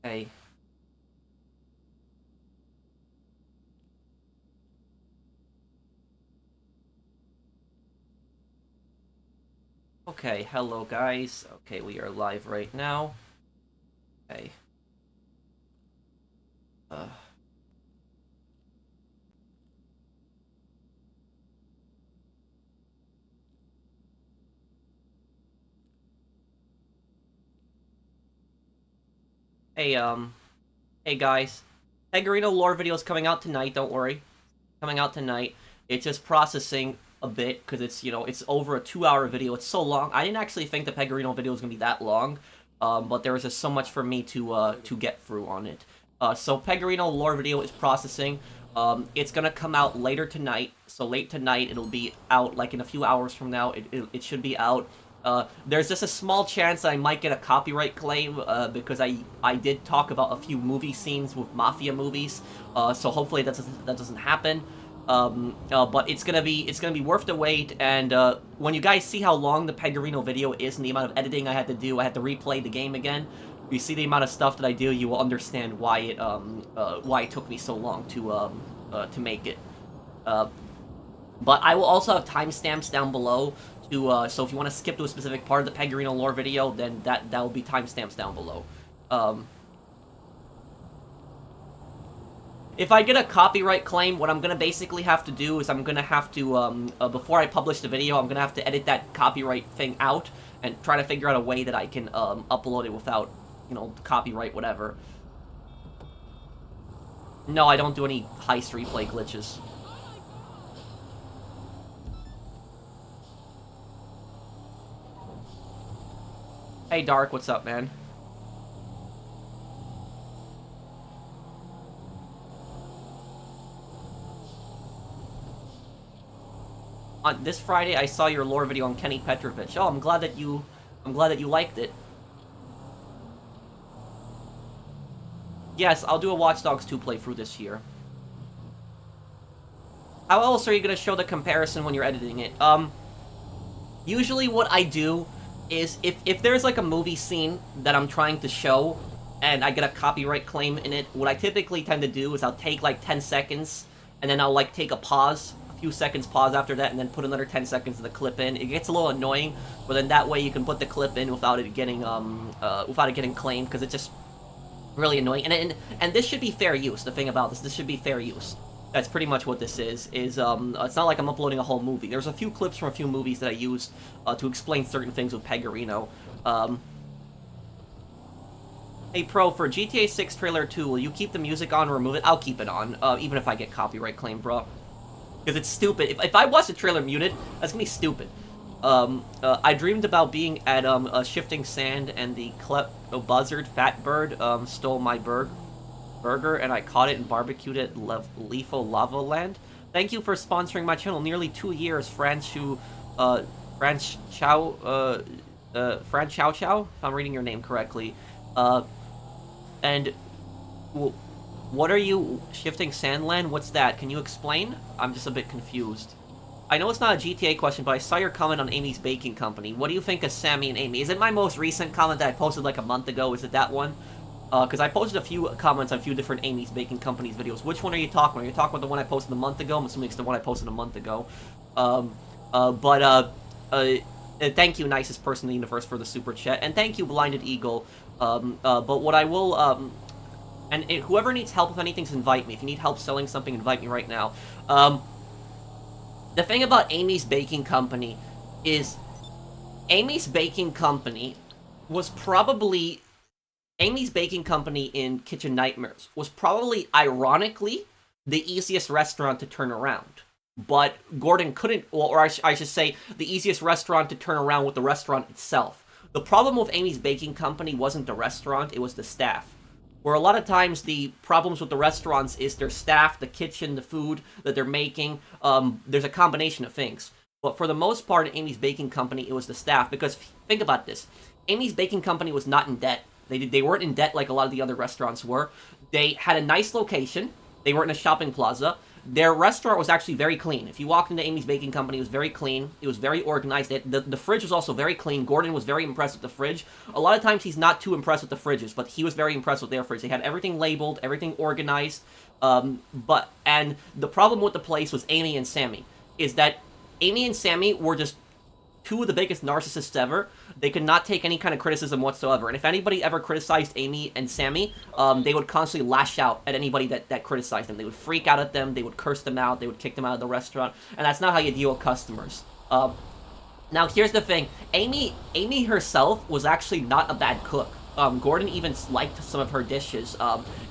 Okay. Okay, hello guys. Okay, we are live right now. Okay. Uh, hey, hey guys. Pegorino lore video is coming out tonight, don't worry. Coming out tonight. It's just processing a bit, because it's, it's over a 2-hour video. It's so long. I didn't actually think the Pegorino video was going to be that long, but there was just so much for me to get through on it. So Pegorino lore video is processing. It's gonna come out later tonight, so late tonight. It'll be out like in a few hours from now. It should be out. There's just a small chance that I might get a copyright claim because I did talk about a few movie scenes with mafia movies. So hopefully that doesn't happen. But it's gonna be worth the wait. And when you guys see how long the Pegorino video is and the amount of editing I had to do, I had to replay the game again. You see the amount of stuff that I do, you will understand why it took me so long to make it. But I will also have timestamps down below so if you want to skip to a specific part of the Pegorino lore video, then that will be timestamps down below. If I get a copyright claim, what I'm gonna basically have to do is I'm gonna have to before I publish the video, I'm gonna have to edit that copyright thing out and try to figure out a way that I can upload it without, copyright, whatever. No, I don't do any heist replay glitches. Hey, Dark, what's up, man? On this Friday, I saw your lore video on Kenny Petrovich. Oh, I'm glad that you liked it. Yes, I'll do a Watch Dogs 2 playthrough this year. How else are you gonna show the comparison when you're editing it? Usually what I do is, if there's like a movie scene that I'm trying to show, and I get a copyright claim in it, what I typically tend to do is I'll take like 10 seconds, and then I'll like take a pause, a few seconds pause after that, and then put another 10 seconds of the clip in. It gets a little annoying, but then that way you can put the clip in without it getting claimed, because it's just really annoying. And this should be fair use. The thing about this should be fair use. That's pretty much what this is. It's not like I'm uploading a whole movie. There's a few clips from a few movies that I used to explain certain things with Pegorino. Hey, Pro, for GTA 6 Trailer 2, will you keep the music on or remove it? I'll keep it on, even if I get copyright claim, bro. Because it's stupid. If I watch the trailer muted, that's gonna be stupid. I dreamed about being at Shifting Sand, and the buzzard, Fat Bird, stole my burger, and I caught it and barbecued it at Lethal Lava Land. Thank you for sponsoring my channel. Nearly 2 years, Fran Chow Chow, if I'm reading your name correctly. And what are you, Shifting Sandland? What's that? Can you explain? I'm just a bit confused. I know it's not a GTA question, but I saw your comment on Amy's Baking Company. What do you think of Sammy and Amy? Is it my most recent comment that I posted like a month ago? Is it that one? Because I posted a few comments on a few different Amy's Baking Company's videos. Which one are you talking about? Are you talking about the one I posted a month ago? I'm assuming it's the one I posted a month ago. Thank you, nicest person in the universe, for the super chat. And thank you, Blinded Eagle. But what I will, whoever needs help with anything, invite me. If you need help selling something, invite me right now. The thing about Amy's Baking Company is Amy's Baking Company in Kitchen Nightmares was probably, ironically, the easiest restaurant to turn around. But Gordon couldn't, or I should say, the easiest restaurant to turn around with the restaurant itself. The problem with Amy's Baking Company wasn't the restaurant, it was the staff. Where a lot of times the problems with the restaurants is their staff, the kitchen, the food that they're making. There's a combination of things. But for the most part, in Amy's Baking Company, it was the staff. Because think about this. Amy's Baking Company was not in debt. They weren't in debt like a lot of the other restaurants were. They had a nice location. They weren't in a shopping plaza. their restaurant was actually very clean. If you walked into Amy's Baking Company, it was very clean. It was very organized. The fridge was also very clean. Gordon was very impressed with the fridge. A lot of times he's not too impressed with the fridges, but he was very impressed with their fridge. They had everything labeled, everything organized. And the problem with the place was Amy and Sammy. Is that Amy and Sammy were just two of the biggest narcissists ever. They could not take any kind of criticism whatsoever. And if anybody ever criticized Amy and Sammy, they would constantly lash out at anybody that criticized them. They would freak out at them. They would curse them out. They would kick them out of the restaurant. And that's not how you deal with customers. Now, here's the thing. Amy herself was actually not a bad cook. Gordon even liked some of her dishes.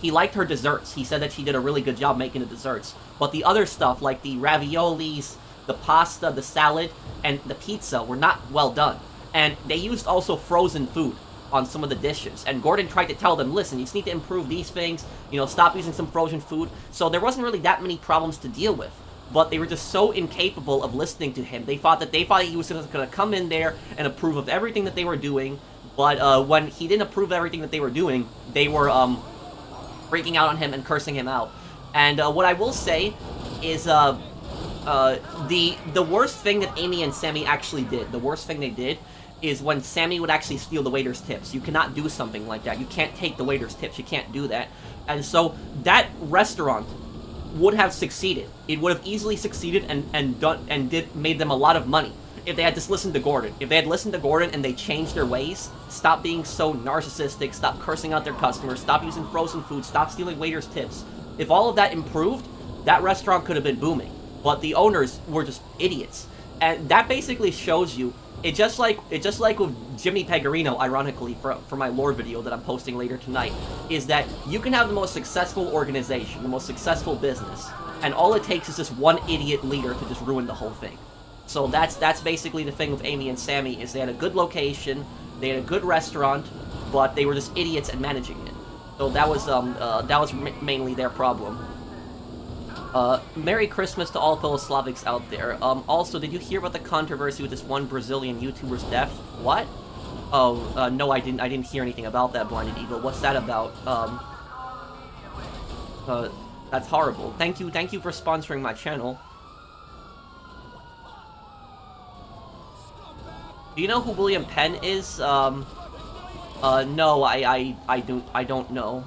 He liked her desserts. He said that she did a really good job making the desserts. But the other stuff, like the raviolis, the pasta, the salad, and the pizza were not well done. And they used also frozen food on some of the dishes. And Gordon tried to tell them, listen, you just need to improve these things, you know, stop using some frozen food. So there wasn't really that many problems to deal with. But they were just so incapable of listening to him. They thought he was going to come in there and approve of everything that they were doing. But when he didn't approve of everything that they were doing, they were freaking out on him and cursing him out. And what I will say is the worst thing that Amy and Sammy actually did, the worst thing they did, is when Sammy would actually steal the waiter's tips. You cannot do something like that. You can't take the waiter's tips. You can't do that. And so that restaurant would have succeeded. It would have easily succeeded and made them a lot of money if they had just listened to Gordon. If they had listened to Gordon and they changed their ways, stop being so narcissistic, stop cursing out their customers, stop using frozen food, stop stealing waiters' tips. If all of that improved, that restaurant could have been booming. But the owners were just idiots. And that basically shows you, it just like with Jimmy Pecorino, ironically, for my lore video that I'm posting later tonight, is that you can have the most successful organization, the most successful business, and all it takes is just one idiot leader to just ruin the whole thing. So that's basically the thing with Amy and Sammy, is they had a good location, they had a good restaurant, but they were just idiots at managing it. So that was mainly their problem. Merry Christmas to all fellow Slavics out there. Also, did you hear about the controversy with this one Brazilian YouTuber's death? What? Oh, no, I didn't hear anything about that, Blinded Eagle. What's that about? That's horrible. Thank you for sponsoring my channel. Do you know who William Penn is? No, I don't know.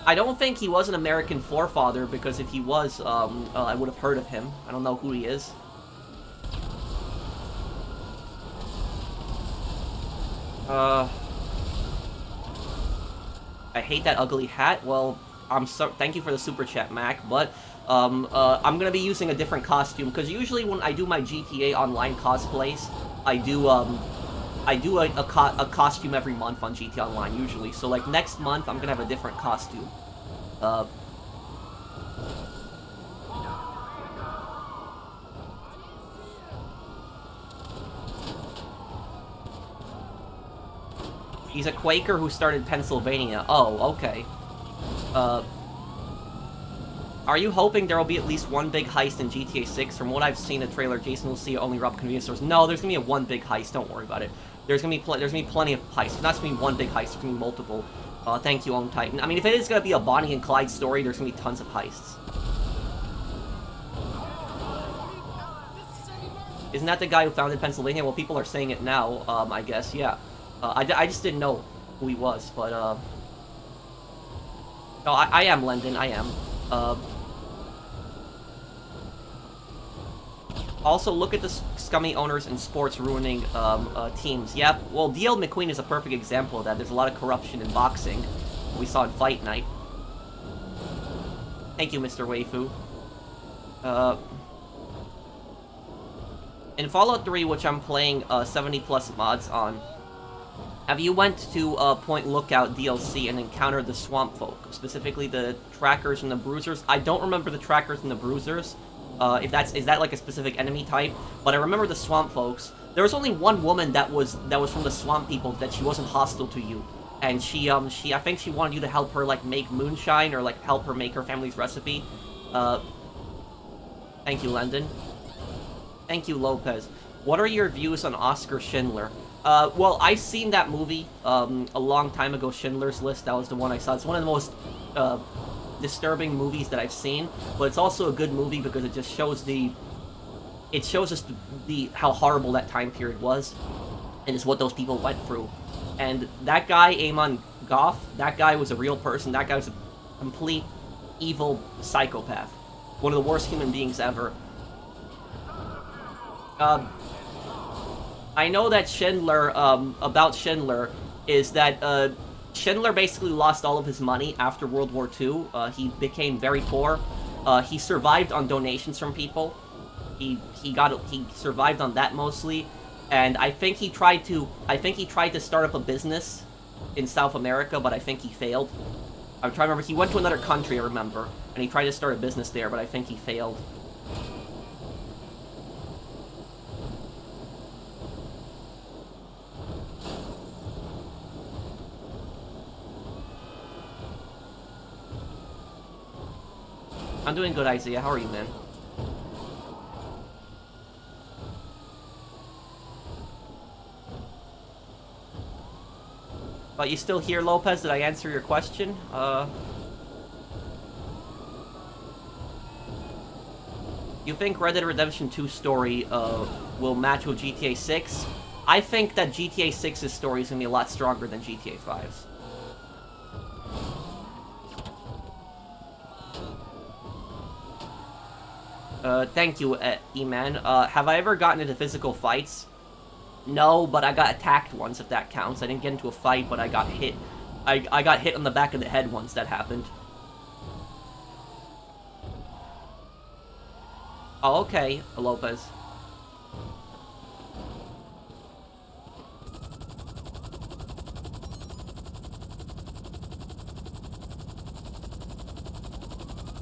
I don't think he was an American forefather, because if he was, I would have heard of him. I don't know who he is. I hate that ugly hat. Well, thank you for the super chat, Mac, but I'm gonna be using a different costume, because usually when I do my GTA Online cosplays, I do a costume every month on GTA Online, usually. So, like, next month, I'm gonna have a different costume. He's a Quaker who started Pennsylvania. Oh, okay. Are you hoping there will be at least one big heist in GTA 6? From what I've seen in the trailer, Jason will see only rob convenience stores. No, there's gonna be one big heist. Don't worry about it. There's gonna be plenty of heists. It's not just gonna be one big heist. There's gonna be multiple. Thank you, Own Titan. I mean, if it is gonna be a Bonnie and Clyde story, there's gonna be tons of heists. Isn't that the guy who founded Pennsylvania? Well, people are saying it now. I guess, yeah. I just didn't know who he was, but no, I am Lendon. I am. Also, look at the scummy owners in sports ruining teams. Yep, well, DL McQueen is a perfect example of that. There's a lot of corruption in boxing. We saw in Fight Night. Thank you, Mr. Waifu. In Fallout 3, which I'm playing 70+ mods on, have you went to Point Lookout DLC and encountered the Swamp Folk, specifically the Trackers and the Bruisers? I don't remember the Trackers and the Bruisers. Is that like a specific enemy type? But I remember the Swamp Folks. There was only one woman that was from the Swamp People that she wasn't hostile to you, and I think she wanted you to help her like make moonshine or like help her make her family's recipe. Thank you, Lendon. Thank you, Lopez. What are your views on Oscar Schindler? Well, I've seen that movie a long time ago, Schindler's List. That was the one I saw. It's one of the most disturbing movies that I've seen, but it's also a good movie because it just shows us how horrible that time period was, and it's what those people went through. And that guy, Amon Goff, that guy was a real person. That guy was a complete evil psychopath. One of the worst human beings ever. I know that Schindler, about Schindler, is that, Schindler basically lost all of his money after World War II. He became very poor. He survived on donations from people. He survived on that mostly. And I think he tried to start up a business in South America, but I think he failed. I'm trying to remember. He went to another country, I remember, and he tried to start a business there, but I think he failed. I'm doing good, Isaiah. How are you, man? But you still here, Lopez? Did I answer your question? You think Red Dead Redemption 2 story will match with GTA 6? I think that GTA 6's story is going to be a lot stronger than GTA 5's. Thank you, E-Man. Have I ever gotten into physical fights? No, but I got attacked once, if that counts. I didn't get into a fight, but I got hit. I got hit on the back of the head once that happened. Oh, okay, Lopez.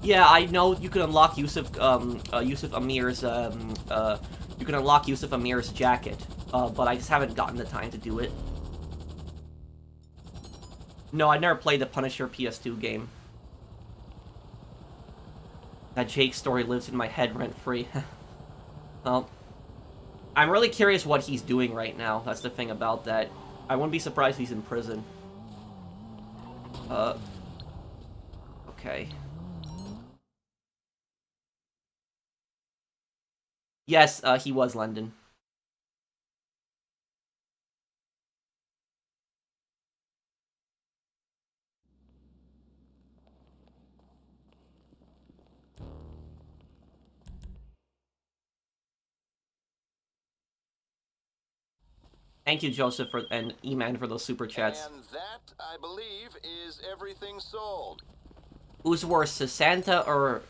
Yeah, I know you can unlock Yusuf Amir's, you can unlock Yusuf Amir's jacket, but I just haven't gotten the time to do it. No, I never played the Punisher PS2 game. That Jake story lives in my head rent-free. Well, I'm really curious what he's doing right now. That's the thing about that. I wouldn't be surprised if he's in prison. Okay. Yes, he was London. Thank you, Joseph, and E-Man for those super chats. And that, I believe, is everything sold. Who's worse, Santa or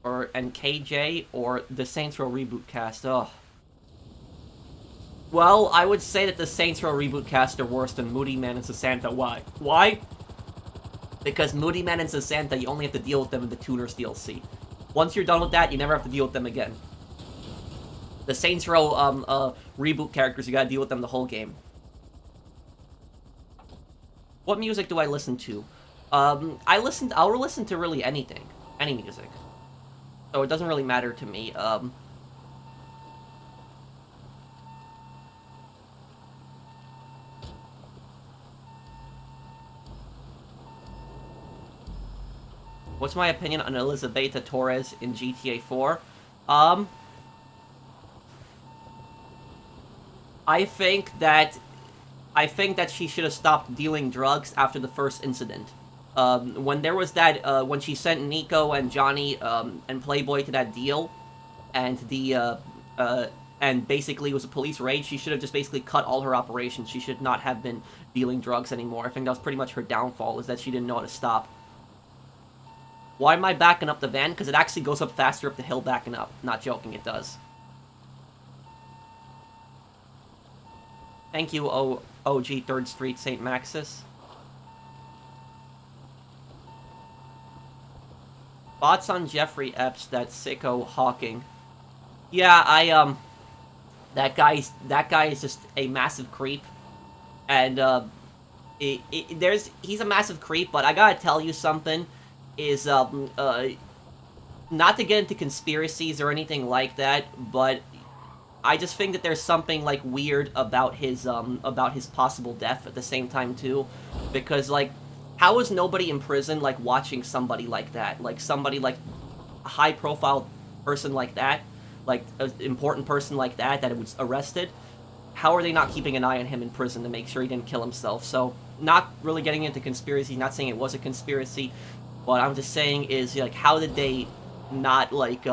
KJ or the Saints Row reboot cast? Ugh. Well, I would say that the Saints Row reboot cast are worse than Moody Man and Santa. Why? Why? Because Moody Man and Santa, you only have to deal with them in the Tuners DLC. Once you're done with that, you never have to deal with them again. The Saints Row reboot characters, you gotta deal with them the whole game. What music do I listen to? I'll listen to really anything. Any music. So it doesn't really matter to me. What's my opinion on Elizabeth Torres in GTA 4? I think that she should have stopped dealing drugs after the first incident. When there was that, when she sent Nico and Johnny, and Playboy to that deal, and and basically it was a police raid, she should have just basically cut all her operations. She should not have been dealing drugs anymore. I think that was pretty much her downfall, is that she didn't know how to stop. Why am I backing up the van? Because it actually goes up faster up the hill backing up. Not joking, it does. Thank you, OG 3rd Street St. Maxis. Thoughts on Jeffrey Epps, that sicko Hawking? Yeah, that guy is just a massive creep, and he's a massive creep. But I gotta tell you something, is not to get into conspiracies or anything like that, but I just think that there's something like weird about his possible death at the same time too, because like how is nobody in prison, like, watching somebody like that? Like, somebody, like, a high-profile person like that, like, an important person like that was arrested, how are they not keeping an eye on him in prison to make sure he didn't kill himself? So, not really getting into conspiracy, not saying it was a conspiracy, what I'm just saying is, like, how did they not, like, you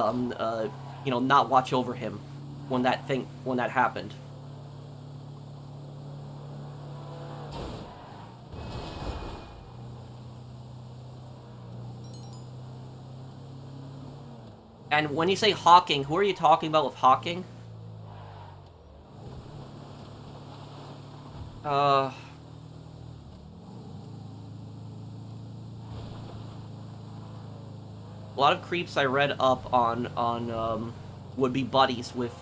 know, not watch over him when that happened? And when you say Hawking, who are you talking about with Hawking? A lot of creeps I read up on would be buddies with,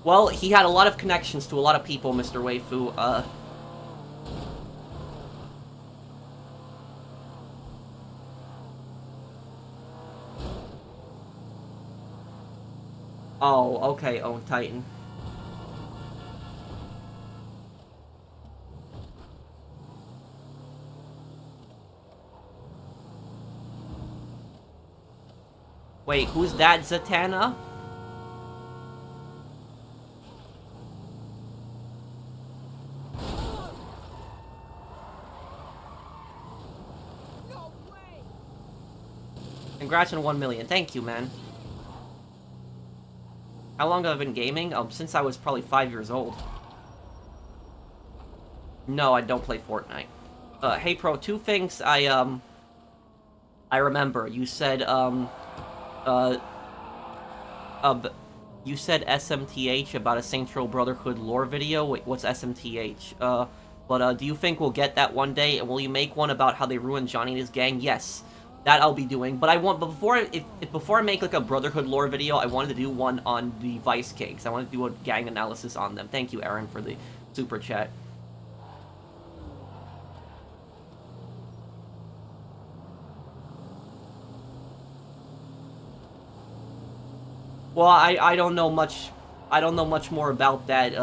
well, he had a lot of connections to a lot of people, Mr. Waifu, oh, okay, Own Titan. Wait, who's that, Zatanna? No way. Congrats on 1 million. Thank you, man. How long have I been gaming? Since I was probably 5 years old. No, I don't play Fortnite. Hey, Pro, two things I remember. You said, you said SMTH about a Saints Row Brotherhood lore video. Wait, what's SMTH? But do you think we'll get that one day? And will you make one about how they ruined Johnny and his gang? Yes, that I'll be doing. But but before I make like a Brotherhood lore video, I wanted to do one on the Vice Cakes. I wanted to do a gang analysis on them. Thank you, Aaron, for the super chat. Well, I don't know much. I don't know much more about that,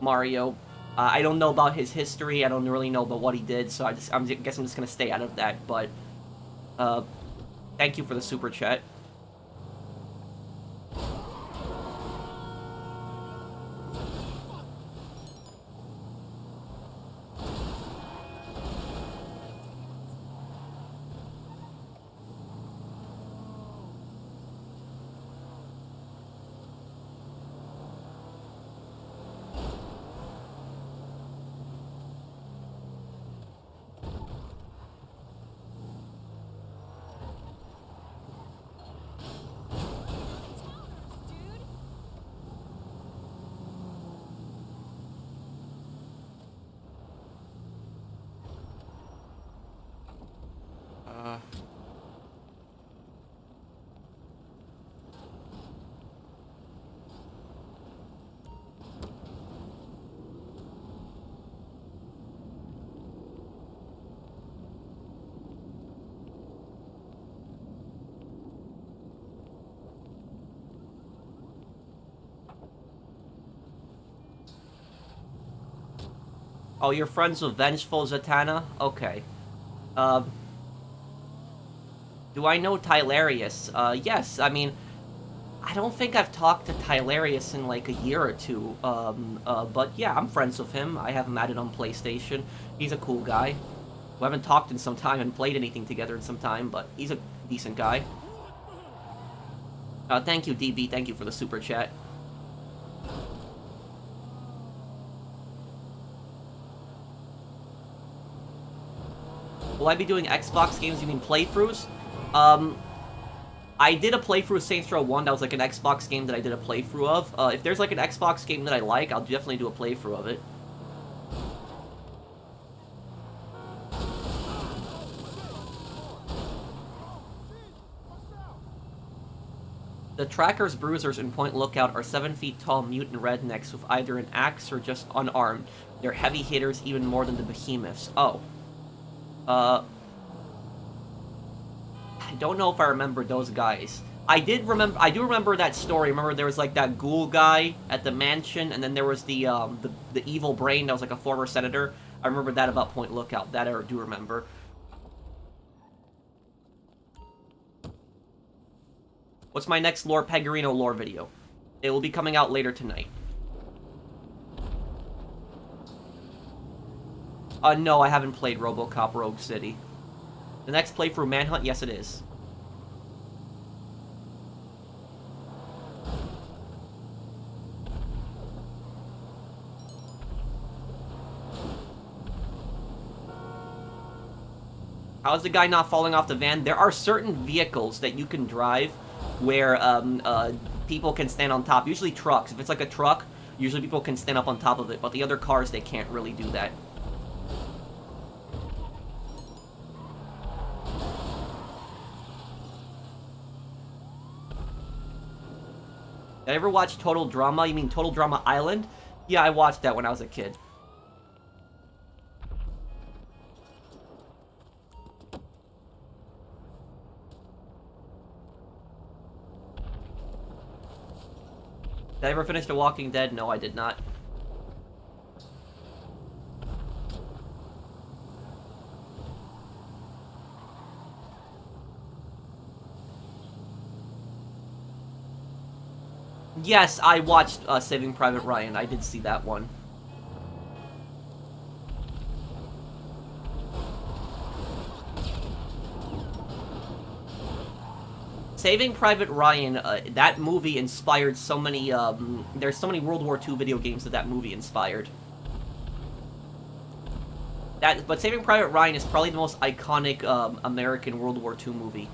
Mario. I don't know about his history. I don't really know about what he did. So I guess I'm just gonna stay out of that. But thank you for the super chat. Oh, you're friends with Vengeful Zatanna? Okay. Do I know Tylarius? Yes, I mean, I don't think I've talked to Tylarius in like a year or two, but yeah, I'm friends with him. I have him added on PlayStation. He's a cool guy. We haven't talked in some time and played anything together in some time, but he's a decent guy. Thank you, DB, thank you for the super chat. Will I be doing Xbox games? You mean playthroughs? I did a playthrough of Saints Row 1. That was like an Xbox game that I did a playthrough of. If there's like an Xbox game that I like, I'll definitely do a playthrough of it. The trackers, bruisers, and point lookout are 7 feet tall mutant rednecks with either an axe or just unarmed. They're heavy hitters even more than the behemoths. Oh. I don't know if I remember those guys. I do remember that story. Remember there was like that ghoul guy at the mansion, and then there was the evil brain that was like a former senator. I remember that about Point Lookout. That I do remember. What's my next Lord Pegorino lore video? It will be coming out later tonight. No, I haven't played RoboCop Rogue City. The next playthrough, Manhunt? Yes, it is. How's the guy not falling off the van? There are certain vehicles that you can drive where people can stand on top. Usually trucks. If it's like a truck, usually people can stand up on top of it. But the other cars, they can't really do that. Did I ever watch Total Drama? You mean Total Drama Island? Yeah, I watched that when I was a kid. Did I ever finish The Walking Dead? No, I did not. Yes, I watched Saving Private Ryan. I did see that one. Saving Private Ryan, that movie inspired so many, there's so many World War II video games that movie inspired. But Saving Private Ryan is probably the most iconic American World War II movie.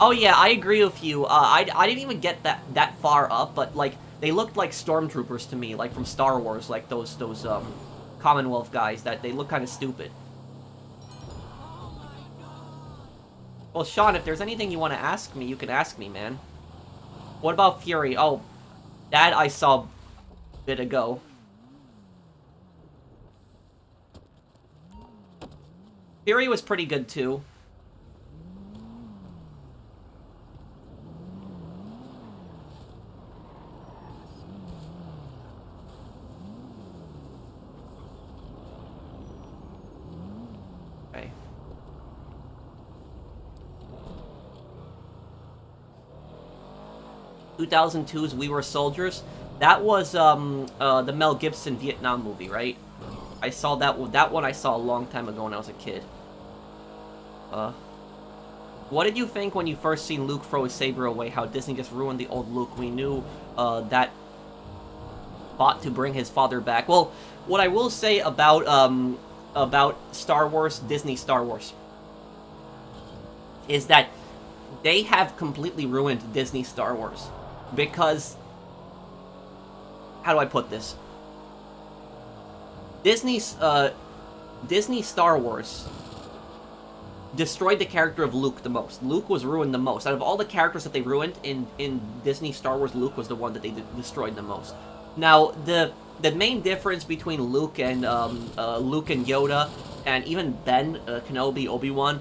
Oh yeah, I agree with you. I didn't even get that far up, but like they looked like stormtroopers to me, like from Star Wars, like those Commonwealth guys. That they look kind of stupid. Well, Sean, if there's anything you want to ask me, you can ask me, man. What about Fury? Oh, that I saw a bit ago. Fury was pretty good too. Okay. 2002's We Were Soldiers. That was the Mel Gibson Vietnam movie, right? I saw that one I saw a long time ago when I was a kid. What did you think when you first seen Luke throw his saber away? How Disney just ruined the old Luke? We knew that fought to bring his father back. Well, what I will say about Star Wars, Disney Star Wars, is that they have completely ruined Disney Star Wars. Because, how do I put this? Disney Star Wars destroyed the character of Luke the most. Luke was ruined the most. Out of all the characters that they ruined in Disney Star Wars, Luke was the one that they destroyed the most. Now, the main difference between Luke and Yoda, and even Ben Kenobi, Obi-Wan,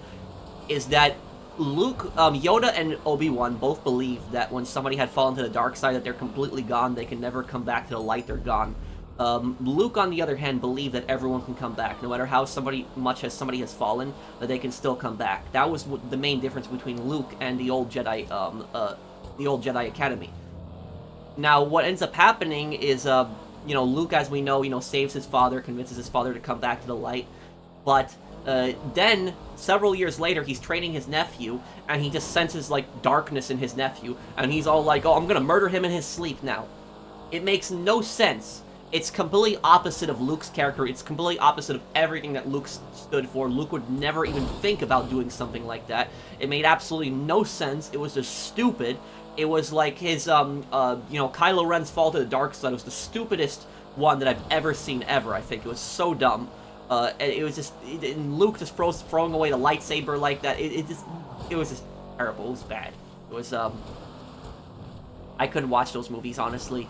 is that Yoda and Obi-Wan both believe that when somebody had fallen to the dark side, that they're completely gone, they can never come back to the light, they're gone. Luke, on the other hand, believed that everyone can come back, no matter how much somebody has fallen, that they can still come back. That was the main difference between Luke and the old Jedi Academy. Now, what ends up happening is, Luke, as we know, saves his father, convinces his father to come back to the light, but then, several years later, he's training his nephew, and he just senses, like, darkness in his nephew, and he's all like, oh, I'm gonna murder him in his sleep now. It makes no sense. It's completely opposite of Luke's character. It's completely opposite of everything that Luke stood for. Luke would never even think about doing something like that. It made absolutely no sense. It was just stupid. It was like his, Kylo Ren's fall to the dark side was the stupidest one that I've ever seen ever, I think. It was so dumb. It was just, and Luke just throwing away the lightsaber like that. It was just terrible. It was bad. It was, I couldn't watch those movies, honestly.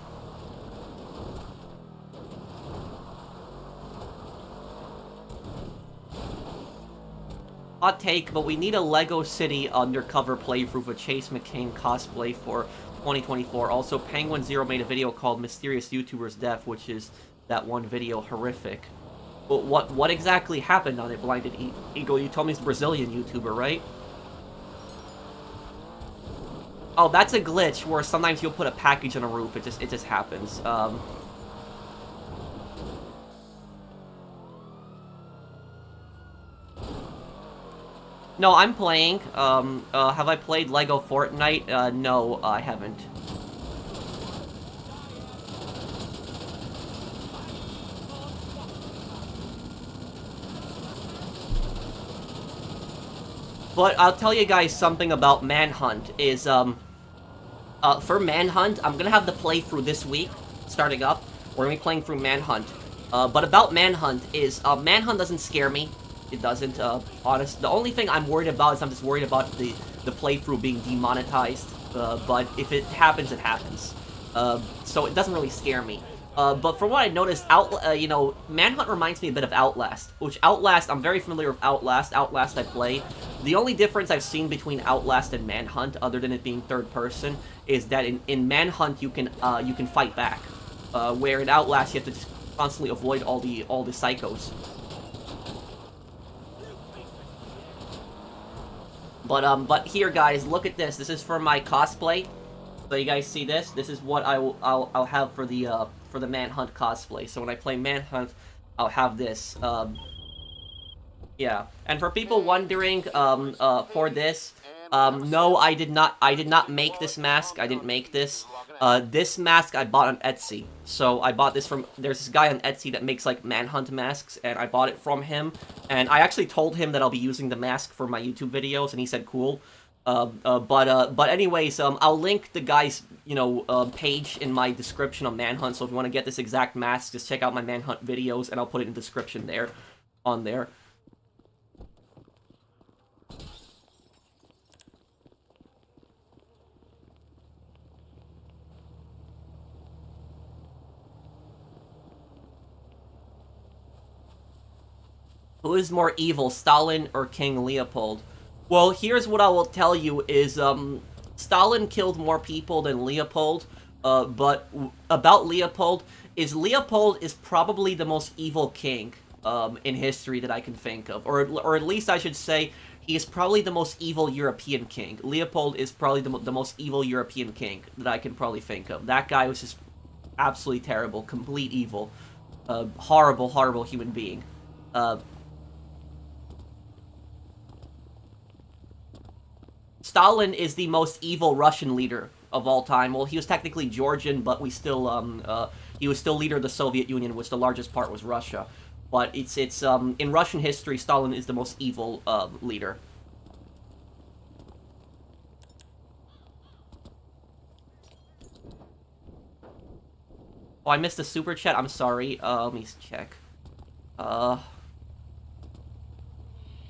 Hot take, but we need a Lego City undercover playthrough for Chase McCain cosplay for 2024. Also, Penguin Zero made a video called Mysterious YouTuber's Death, which is that one video horrific. But what exactly happened on it, Blinded Eagle? You told me it's a Brazilian YouTuber, right? Oh, that's a glitch where sometimes you'll put a package on a roof. It just happens. No, I'm playing. Have I played Lego Fortnite? No, I haven't. But I'll tell you guys something about Manhunt, is, for Manhunt, I'm gonna have the playthrough this week, starting up. We're gonna be playing through Manhunt. But about Manhunt is, Manhunt doesn't scare me. It doesn't, honest. The only thing I'm worried about is I'm just worried about the playthrough being demonetized. But if it happens, it happens. So it doesn't really scare me. But from what I noticed, you know, Manhunt reminds me a bit of Outlast, which Outlast, I'm very familiar with Outlast. Outlast I play. The only difference I've seen between Outlast and Manhunt, other than it being third person, is that in Manhunt you can fight back, where in Outlast you have to just constantly avoid all the psychos. But here, guys, look at this. This is for my cosplay. So you guys see this? This is what I'll have for the Manhunt cosplay. So when I play Manhunt, I'll have this. Yeah. And for people wondering, for this, no, I did not make this mask. I didn't make this. This mask I bought on Etsy. So I bought this from, there's this guy on Etsy that makes, like, Manhunt masks, and I bought it from him. And I actually told him that I'll be using the mask for my YouTube videos, and he said cool. But anyways, I'll link the guy's, you know, page in my description of Manhunt, so if you want to get this exact mask, just check out my Manhunt videos, and I'll put it in the description there, on there. Who is more evil, Stalin or King Leopold? Well, here's what I will tell you is, Stalin killed more people than Leopold, but about Leopold is probably the most evil king, in history that I can think of. Or at least I should say, he is probably the most evil European king. Leopold is probably the most evil European king that I can probably think of. That guy was just absolutely terrible, complete evil. Horrible, horrible human being. Stalin is the most evil Russian leader of all time. Well, he was technically Georgian, but we still, he was still leader of the Soviet Union, which the largest part was Russia. But it's in Russian history, Stalin is the most evil, leader. Oh, I missed a super chat. I'm sorry. Let me check.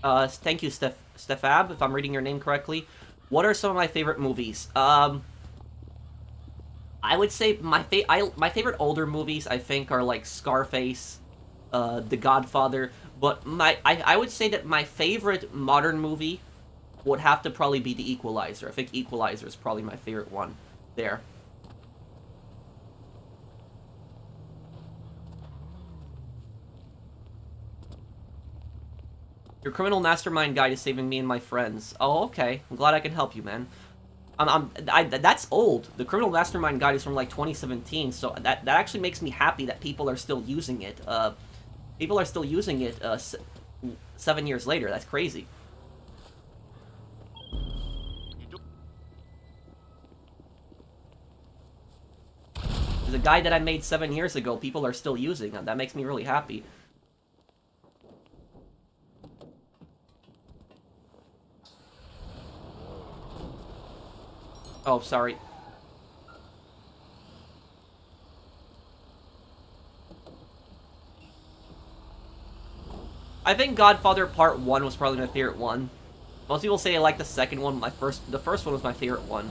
Thank you, Stefab, if I'm reading your name correctly. What are some of my favorite movies? I would say my favorite older movies, I think, are like Scarface, The Godfather. But I would say that my favorite modern movie would have to probably be The Equalizer. I think Equalizer is probably my favorite one there. Your criminal mastermind guide is saving me and my friends. Oh, okay. I'm glad I can help you, man. That's old. The criminal mastermind guide is from, like, 2017, so that actually makes me happy that people are still using it. People are still using it, 7 years later. That's crazy. The guide that I made 7 years ago, people are still using. That makes me really happy. Oh, sorry. I think Godfather Part 1 was probably my favorite one. Most people say they like the second one. The first one was my favorite one.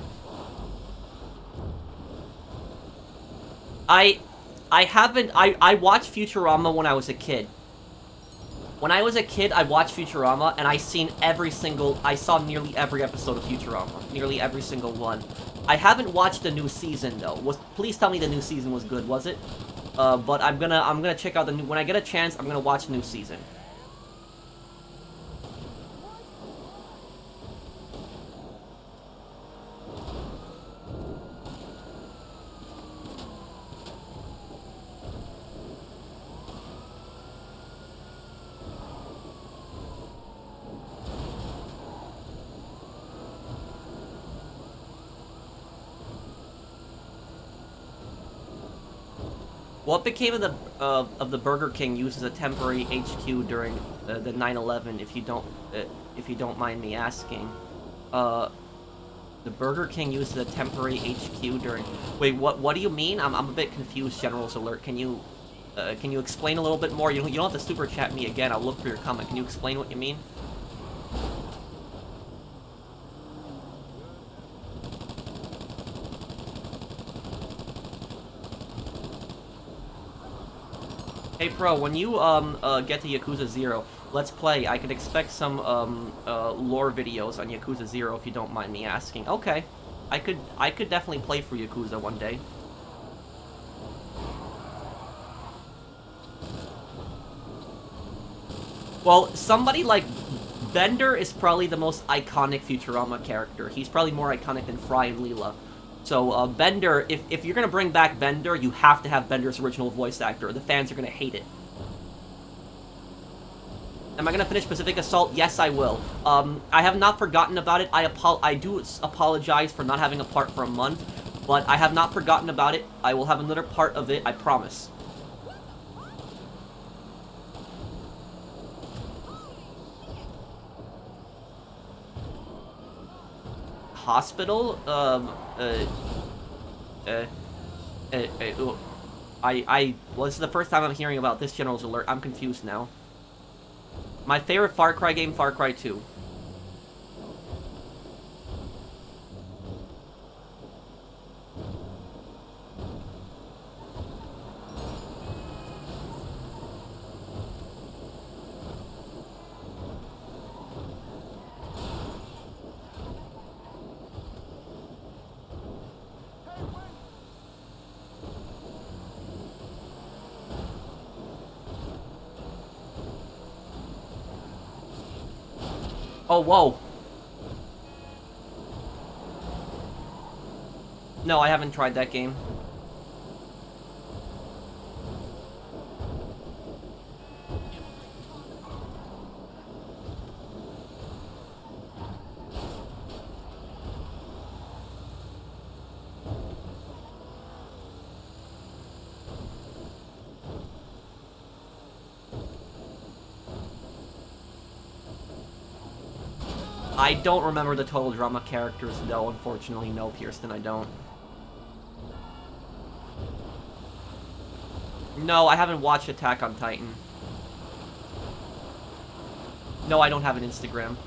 I watched Futurama when I was a kid. When I was a kid, I watched Futurama, and I saw nearly every episode of Futurama. Nearly every single one. I haven't watched the new season, though. Please tell me the new season was good, was it? But I'm gonna check out the new, when I get a chance, I'm gonna watch the new season. What became of the Burger King used as a temporary HQ during the 9/11? If you don't mind me asking, the Burger King used as a temporary HQ during. Wait, what do you mean? I'm a bit confused. General's alert. Can you explain a little bit more? You don't have to super chat me again. I'll look for your comment. Can you explain what you mean? Hey Pro, when you get to Yakuza 0, let's play. I could expect some lore videos on Yakuza 0 if you don't mind me asking. Okay. I could definitely play for Yakuza one day. Well, somebody like Bender is probably the most iconic Futurama character. He's probably more iconic than Fry and Leela. So, Bender, if you're gonna bring back Bender, you have to have Bender's original voice actor. The fans are gonna hate it. Am I gonna finish Pacific Assault? Yes, I will. I have not forgotten about it. I do apologize for not having a part for a month, but I have not forgotten about it. I will have another part of it, I promise. Hospital? Well, this is the first time I'm hearing about this General's alert. I'm confused now. My favorite Far Cry game, Far Cry 2. Oh, whoa. No, I haven't tried that game. I don't remember the Total Drama characters, though, unfortunately. No, Kirsten, I don't. No, I haven't watched Attack on Titan. No, I don't have an Instagram.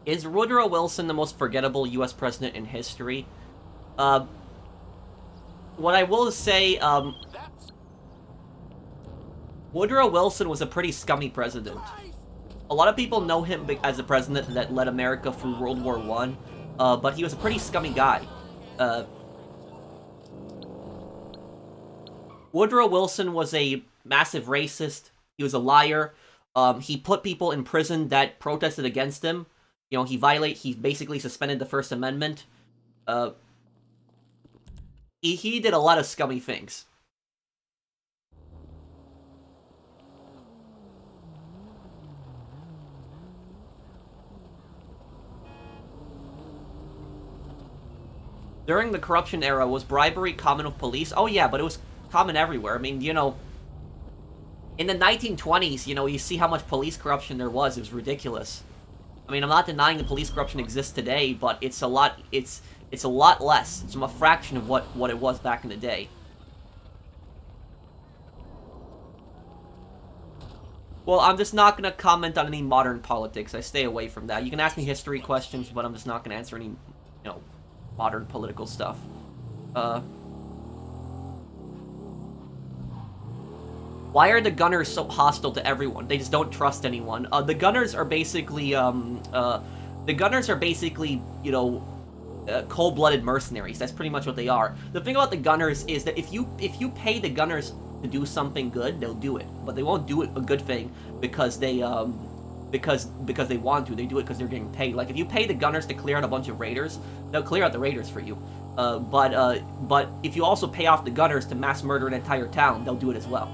Is Woodrow Wilson the most forgettable U.S. president in history? What I will say, Woodrow Wilson was a pretty scummy president. A lot of people know him as a president that led America through World War I, but he was a pretty scummy guy. Woodrow Wilson was a massive racist. He was a liar. He put people in prison that protested against him. You know, he basically suspended the First Amendment. He did a lot of scummy things. During the corruption era, was bribery common with police? Oh yeah, but it was common everywhere. I mean, you know, in the 1920s, you know, you see how much police corruption there was. It was ridiculous. I mean, I'm not denying the police corruption exists today, but it's a lot. It's a lot less. It's a fraction of what it was back in the day. Well, I'm just not gonna comment on any modern politics. I stay away from that. You can ask me history questions, but I'm just not gonna answer any, modern political stuff. Why are the Gunners so hostile to everyone? They just don't trust anyone. The Gunners are basically, cold-blooded mercenaries. That's pretty much what they are. The thing about the Gunners is that if you pay the Gunners to do something good, they'll do it. But they won't do it a good thing because they because they want to. They do it because they're getting paid. Like if you pay the Gunners to clear out a bunch of raiders, they'll clear out the raiders for you. But if you also pay off the Gunners to mass murder an entire town, they'll do it as well.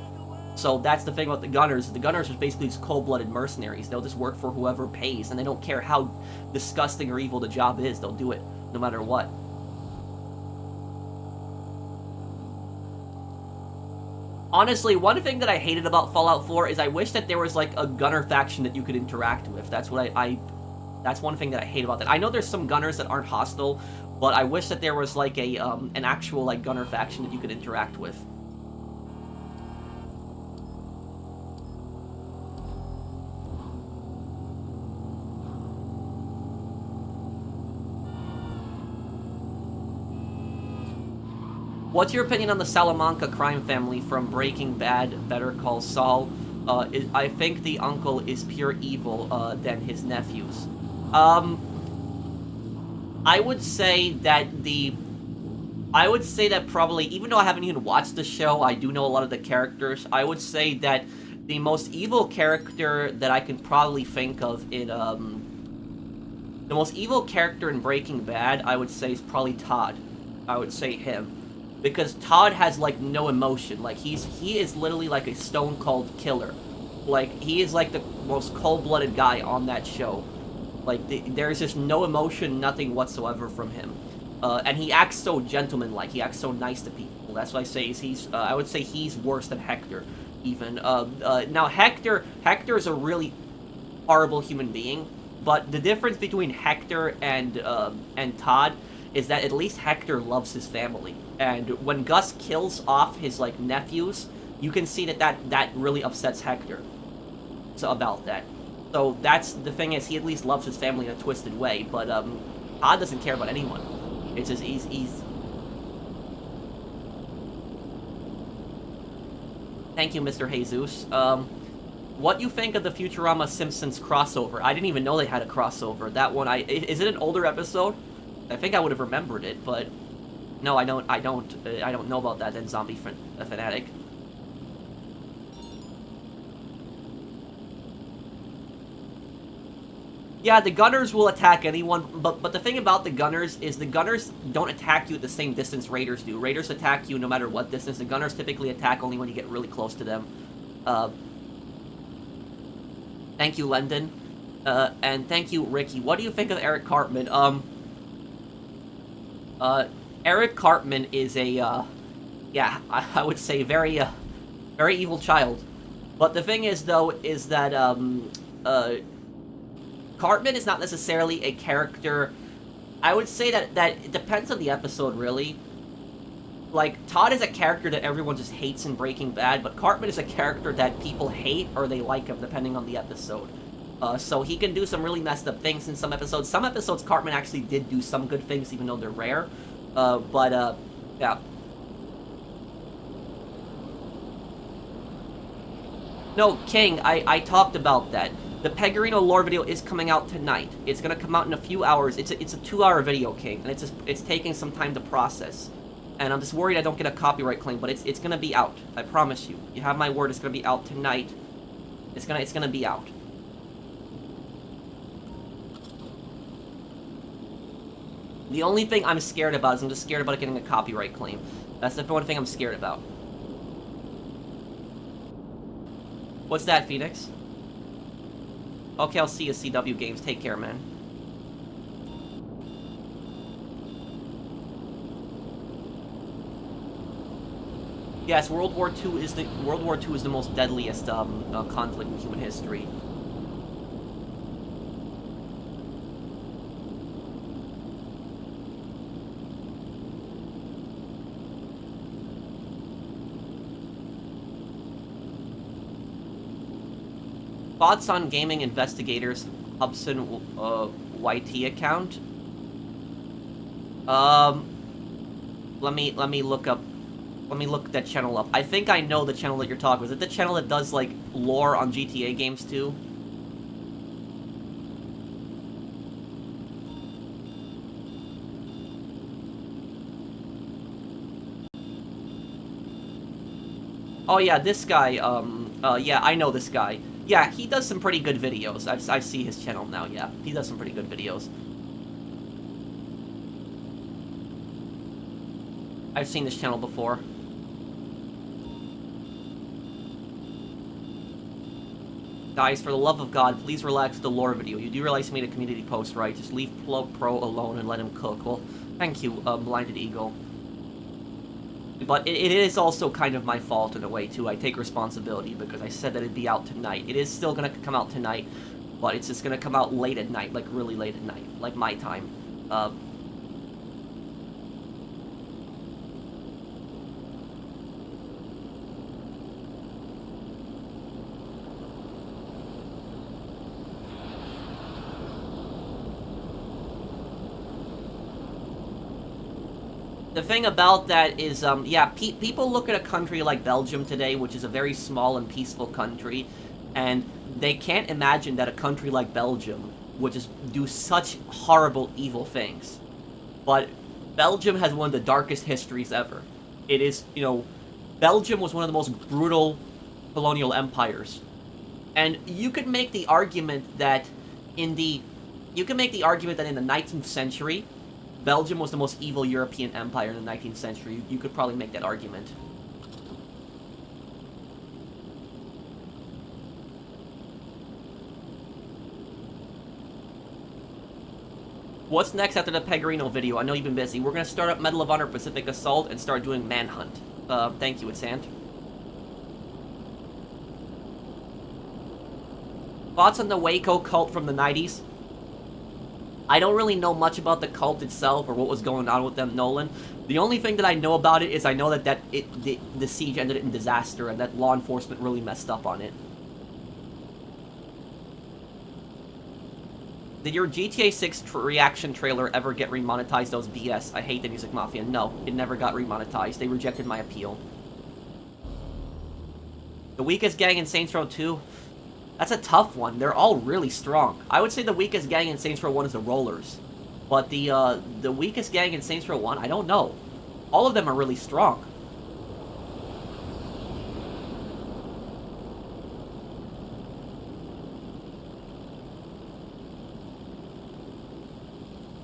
So that's the thing about the Gunners. The Gunners are basically just cold-blooded mercenaries. They'll just work for whoever pays, and they don't care how disgusting or evil the job is. They'll do it no matter what. Honestly, one thing that I hated about Fallout 4 is I wish that there was, like, a Gunner faction that you could interact with. That's what that's one thing that I hate about that. I know there's some Gunners that aren't hostile, but I wish that there was, like, an actual, like, Gunner faction that you could interact with. What's your opinion on the Salamanca crime family from Breaking Bad, Better Call Saul? I think the uncle is pure evil than his nephews. I would say that probably, even though I haven't even watched the show, I do know a lot of the characters. I would say that the most evil character that I can probably think of in, the most evil character in Breaking Bad, I would say, is probably Todd. I would say him. Because Todd has, like, no emotion. Like, he is literally like a stone-cold killer. Like, he is, like, the most cold-blooded guy on that show. Like, there's just no emotion, nothing whatsoever from him. And he acts so gentleman-like. He acts so nice to people. That's what I say. I would say he's worse than Hector, even. Now, Hector is a really horrible human being. But the difference between Hector and Todd is that at least Hector loves his family. And when Gus kills off his, like, nephews, you can see that really upsets Hector. So about that. So that's the thing, is he at least loves his family in a twisted way, but Todd doesn't care about anyone. It's just he's Thank you, Mr. Jesus. What do you think of the Futurama Simpsons crossover? I didn't even know they had a crossover. That one, is it an older episode? I think I would have remembered it, but no, I don't know about that. Then Zombie Fanatic. Yeah, the Gunners will attack anyone, but the thing about the Gunners is the Gunners don't attack you at the same distance Raiders do. Raiders attack you no matter what distance. The Gunners typically attack only when you get really close to them. Thank you, Lendon. And thank you, Ricky. What do you think of Eric Cartman? Eric Cartman is a, yeah, I would say very evil child. But the thing is, though, is that, Cartman is not necessarily a character. I would say that it depends on the episode, really. Like, Todd is a character that everyone just hates in Breaking Bad, but Cartman is a character that people hate or they like him, depending on the episode. So he can do some really messed up things in some episodes. Some episodes, Cartman actually did do some good things, even though they're rare. Yeah. No, King, I talked about that. The Pegorino lore video is coming out tonight. It's gonna come out in a few hours. It's a 2-hour video, King, and it's taking some time to process. And I'm just worried I don't get a copyright claim, but it's gonna be out. I promise you. You have my word, it's gonna be out tonight. It's gonna be out. The only thing I'm scared about is I'm just scared about getting a copyright claim. That's the one thing I'm scared about. What's that, Phoenix? Okay, I'll see you, CW Games. Take care, man. Yes, World War II is the most deadliest conflict in human history. Thoughts on gaming investigators Hubson YT account? Let me look up. Let me look that channel up. I think I know the channel that you're talking about. Is it the channel that does like lore on GTA games too? Oh yeah, this guy, yeah, I know this guy. Yeah, he does some pretty good videos. I see his channel now, yeah. He does some pretty good videos. I've seen this channel before. Guys, for the love of God, please relax the lore video. You do realize he made a community post, right? Just leave Pro alone and let him cook. Well, thank you, Blinded Eagle. But it is also kind of my fault in a way, too. I take responsibility because I said that it'd be out tonight. It is still going to come out tonight, but it's just going to come out late at night, like really late at night, like my time. The thing about that is, yeah, people look at a country like Belgium today, which is a very small and peaceful country, and they can't imagine that a country like Belgium would just do such horrible, evil things. But Belgium has one of the darkest histories ever. It is, you know, Belgium was one of the most brutal colonial empires. And you could make the argument that in the 19th century, Belgium was the most evil European empire in the 19th century. You could probably make that argument. What's next after the Pegarino video? I know you've been busy. We're going to start up Medal of Honor Pacific Assault and start doing Manhunt. Thank you, it's Ant. Thoughts on the Waco cult from the 90s? I don't really know much about the cult itself or what was going on with them, Nolan. The only thing that I know about it is I know that the siege ended in disaster and that law enforcement really messed up on it. Did your GTA 6 reaction trailer ever get remonetized? Those BS. I hate the Music Mafia. No, it never got remonetized. They rejected my appeal. The weakest gang in Saints Row 2? That's a tough one. They're all really strong. I would say the weakest gang in Saints Row 1 is the Rollers. But the weakest gang in Saints Row 1, I don't know. All of them are really strong.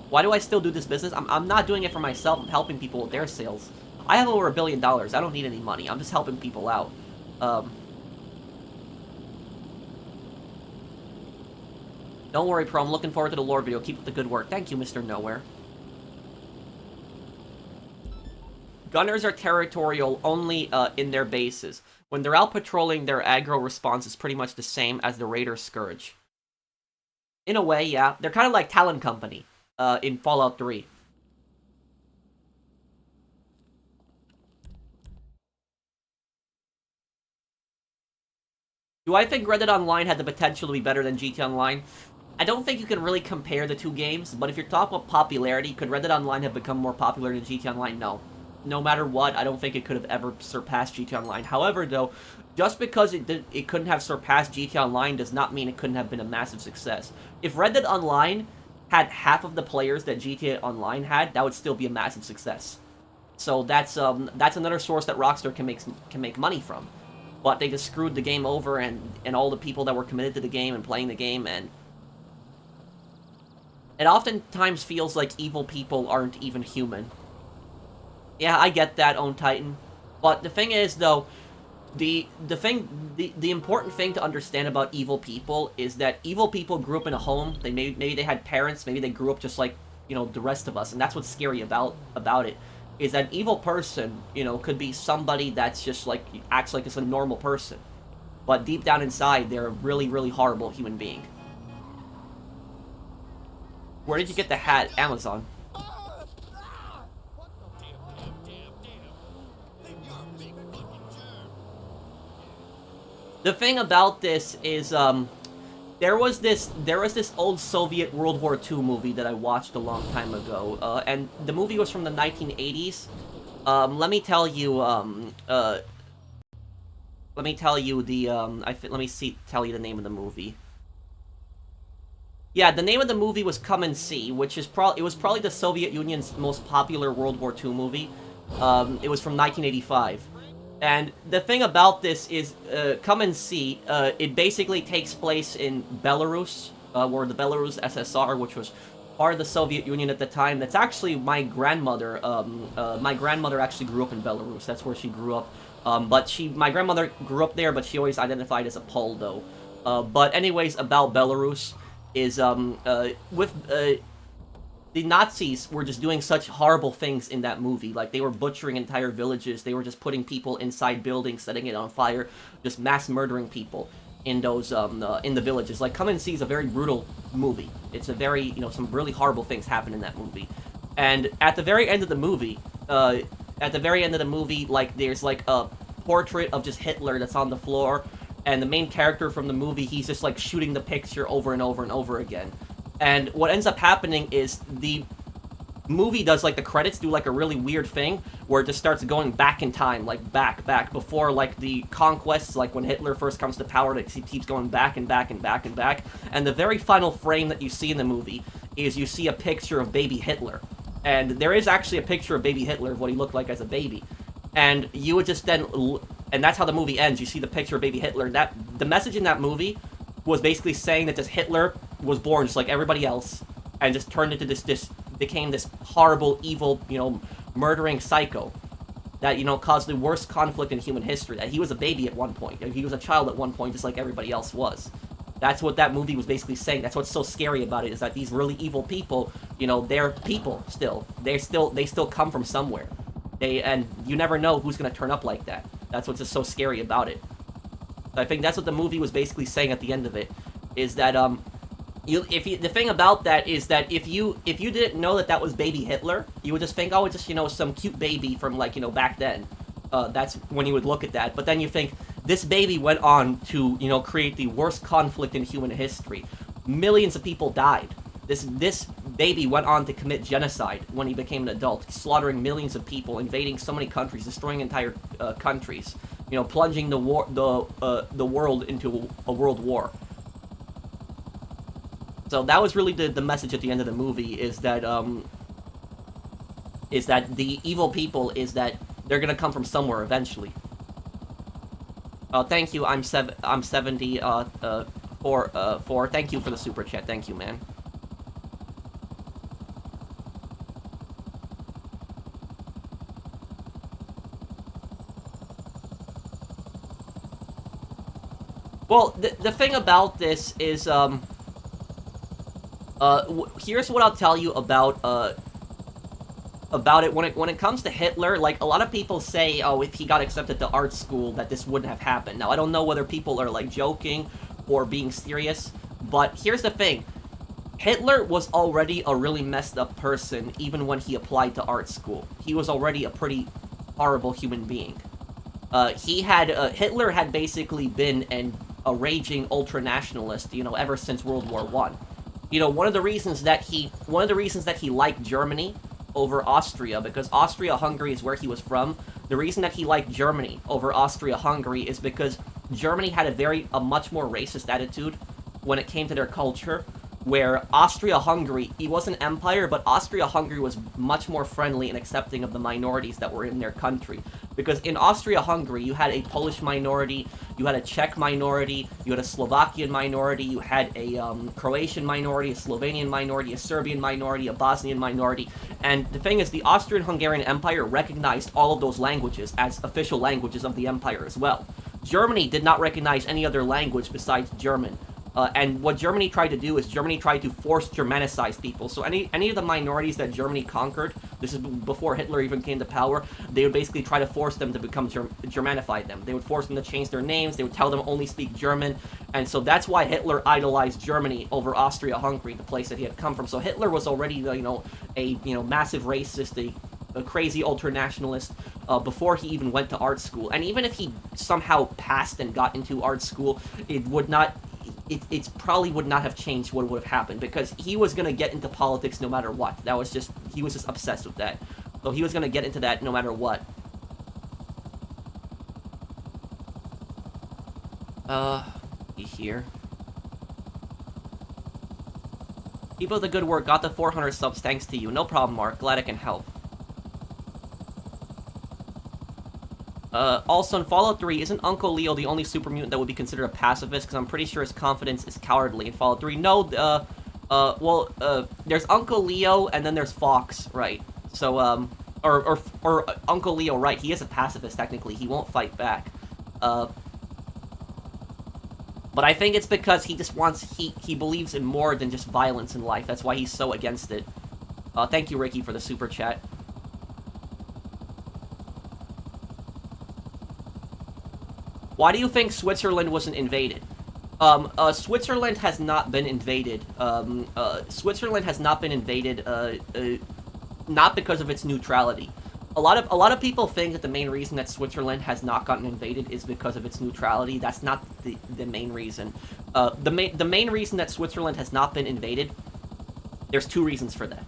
Why do I still do this business? I'm not doing it for myself. I'm helping people with their sales. I have over $1 billion. I don't need any money. I'm just helping people out. Don't worry, Pro. I'm looking forward to the lore video. Keep up the good work. Thank you, Mr. Nowhere. Gunners are territorial only in their bases. When they're out patrolling, their aggro response is pretty much the same as the Raider Scourge. In a way, yeah. They're kind of like Talon Company in Fallout 3. Do I think Red Dead Online had the potential to be better than GTA Online? I don't think you can really compare the two games, but if you're talking about popularity, could Red Dead Online have become more popular than GTA Online? No. No matter what, I don't think it could have ever surpassed GTA Online. However, though, just because it couldn't have surpassed GTA Online does not mean it couldn't have been a massive success. If Red Dead Online had half of the players that GTA Online had, that would still be a massive success. So that's another source that Rockstar can make money from. But they just screwed the game over and all the people that were committed to the game and playing the game, and it oftentimes feels like evil people aren't even human. Yeah, I get that, Own Titan. But the thing is, though, the important thing to understand about evil people is that evil people grew up in a home. Maybe they had parents. Maybe they grew up just like, you know, the rest of us. And that's what's scary about it. Is that an evil person, you know, could be somebody that's just like, acts like it's a normal person. But deep down inside, they're a really, really horrible human being. Where did you get the hat? Amazon. The thing about this is, there was this old Soviet World War II movie that I watched a long time ago, and the movie was from the 1980s. Let me tell you, let me tell you the let me tell you the name of the movie. Yeah, the name of the movie was Come and See, which is probably the Soviet Union's most popular World War II movie. It was from 1985. And the thing about this is, Come and See, it basically takes place in Belarus, or the Belarus SSR, which was part of the Soviet Union at the time. That's actually my grandmother. My grandmother actually grew up in Belarus. That's where she grew up. My grandmother grew up there, but she always identified as a Pole, though. But anyways, about Belarus is, the Nazis were just doing such horrible things in that movie. Like, they were butchering entire villages. They were just putting people inside buildings, setting it on fire, just mass murdering people in those, in the villages. Like, Come and See is a very brutal movie. It's a very, some really horrible things happen in that movie. And at the very end of the movie, like, there's, like, a portrait of just Hitler that's on the floor, and the main character from the movie, he's just, like, shooting the picture over and over and over again. And what ends up happening is the movie does, like, the credits do, like, a really weird thing where it just starts going back in time, like, back, before, like, the conquests, like, when Hitler first comes to power, it keeps going back and back and back and back. And the very final frame that you see in the movie is you see a picture of baby Hitler. And there is actually a picture of baby Hitler, of what he looked like as a baby. And you would just then, and that's how the movie ends. You see the picture of baby Hitler. The message in that movie was basically saying that this Hitler was born just like everybody else, and just turned into became this horrible, evil, murdering psycho that, caused the worst conflict in human history. That he was a baby at one point. He was a child at one point, just like everybody else was. That's what that movie was basically saying. That's what's so scary about it, is that these really evil people, they're people still. They still come from somewhere. And you never know who's going to turn up like that. That's what's just so scary about it. I think that's what the movie was basically saying at the end of it, is that, the thing about that is that if you didn't know that was baby Hitler, you would just think, oh, it's just, some cute baby from, like, back then. That's when you would look at that. But then you think, this baby went on to, create the worst conflict in human history. Millions of people died. This baby went on to commit genocide when he became an adult, slaughtering millions of people, invading so many countries, destroying entire countries, plunging the world into a world war. So that was really the message at the end of the movie, is that the evil people, is that they're gonna come from somewhere eventually. Thank you. I'm 70 for thank you for the super chat. Thank you, man. Well, the thing about this is, here's what I'll tell you about it. When it comes to Hitler, like, a lot of people say, oh, if he got accepted to art school, that this wouldn't have happened. Now, I don't know whether people are, like, joking or being serious, but here's the thing. Hitler was already a really messed up person, even when he applied to art school. He was already a pretty horrible human being. Hitler had basically been a raging ultra-nationalist, ever since World War I. One of the reasons that he liked Germany over Austria, because Austria-Hungary is where he was from. The reason that he liked Germany over Austria-Hungary is because Germany had a much more racist attitude when it came to their culture, where Austria-Hungary, it was an empire, but Austria-Hungary was much more friendly and accepting of the minorities that were in their country. Because in Austria-Hungary, you had a Polish minority, you had a Czech minority, you had a Slovakian minority, you had a Croatian minority, a Slovenian minority, a Serbian minority, a Bosnian minority. And the thing is, the Austrian-Hungarian Empire recognized all of those languages as official languages of the empire as well. Germany did not recognize any other language besides German. And what Germany tried to do is Germany tried to force Germanicize people. So any of the minorities that Germany conquered, this is before Hitler even came to power, they would basically try to force them to become Germanify them. They would force them to change their names. They would tell them only speak German. And so that's why Hitler idolized Germany over Austria-Hungary, the place that he had come from. So Hitler was already, a massive racist, a crazy ultra-nationalist before he even went to art school. And even if he somehow passed and got into art school, it would not... it probably would not have changed what would have happened, because he was going to get into politics no matter what. He was just obsessed with that. So he was going to get into that no matter what. Here. Keep up the good work. Got the 400 subs thanks to you. No problem, Mark. Glad I can help. Also, in Fallout 3, isn't Uncle Leo the only super mutant that would be considered a pacifist? Because I'm pretty sure his confidence is cowardly in Fallout 3. No, there's Uncle Leo, and then there's Fox, right? So, or Uncle Leo, right? He is a pacifist, technically. He won't fight back. But I think it's because he just he believes in more than just violence in life. That's why he's so against it. Thank you, Ricky, for the super chat. Why do you think Switzerland wasn't invaded? Switzerland has not been invaded. Switzerland has not been invaded, not because of its neutrality. A lot of people think that the main reason that Switzerland has not gotten invaded is because of its neutrality. That's not the main reason. The main reason that Switzerland has not been invaded, there's two reasons for that.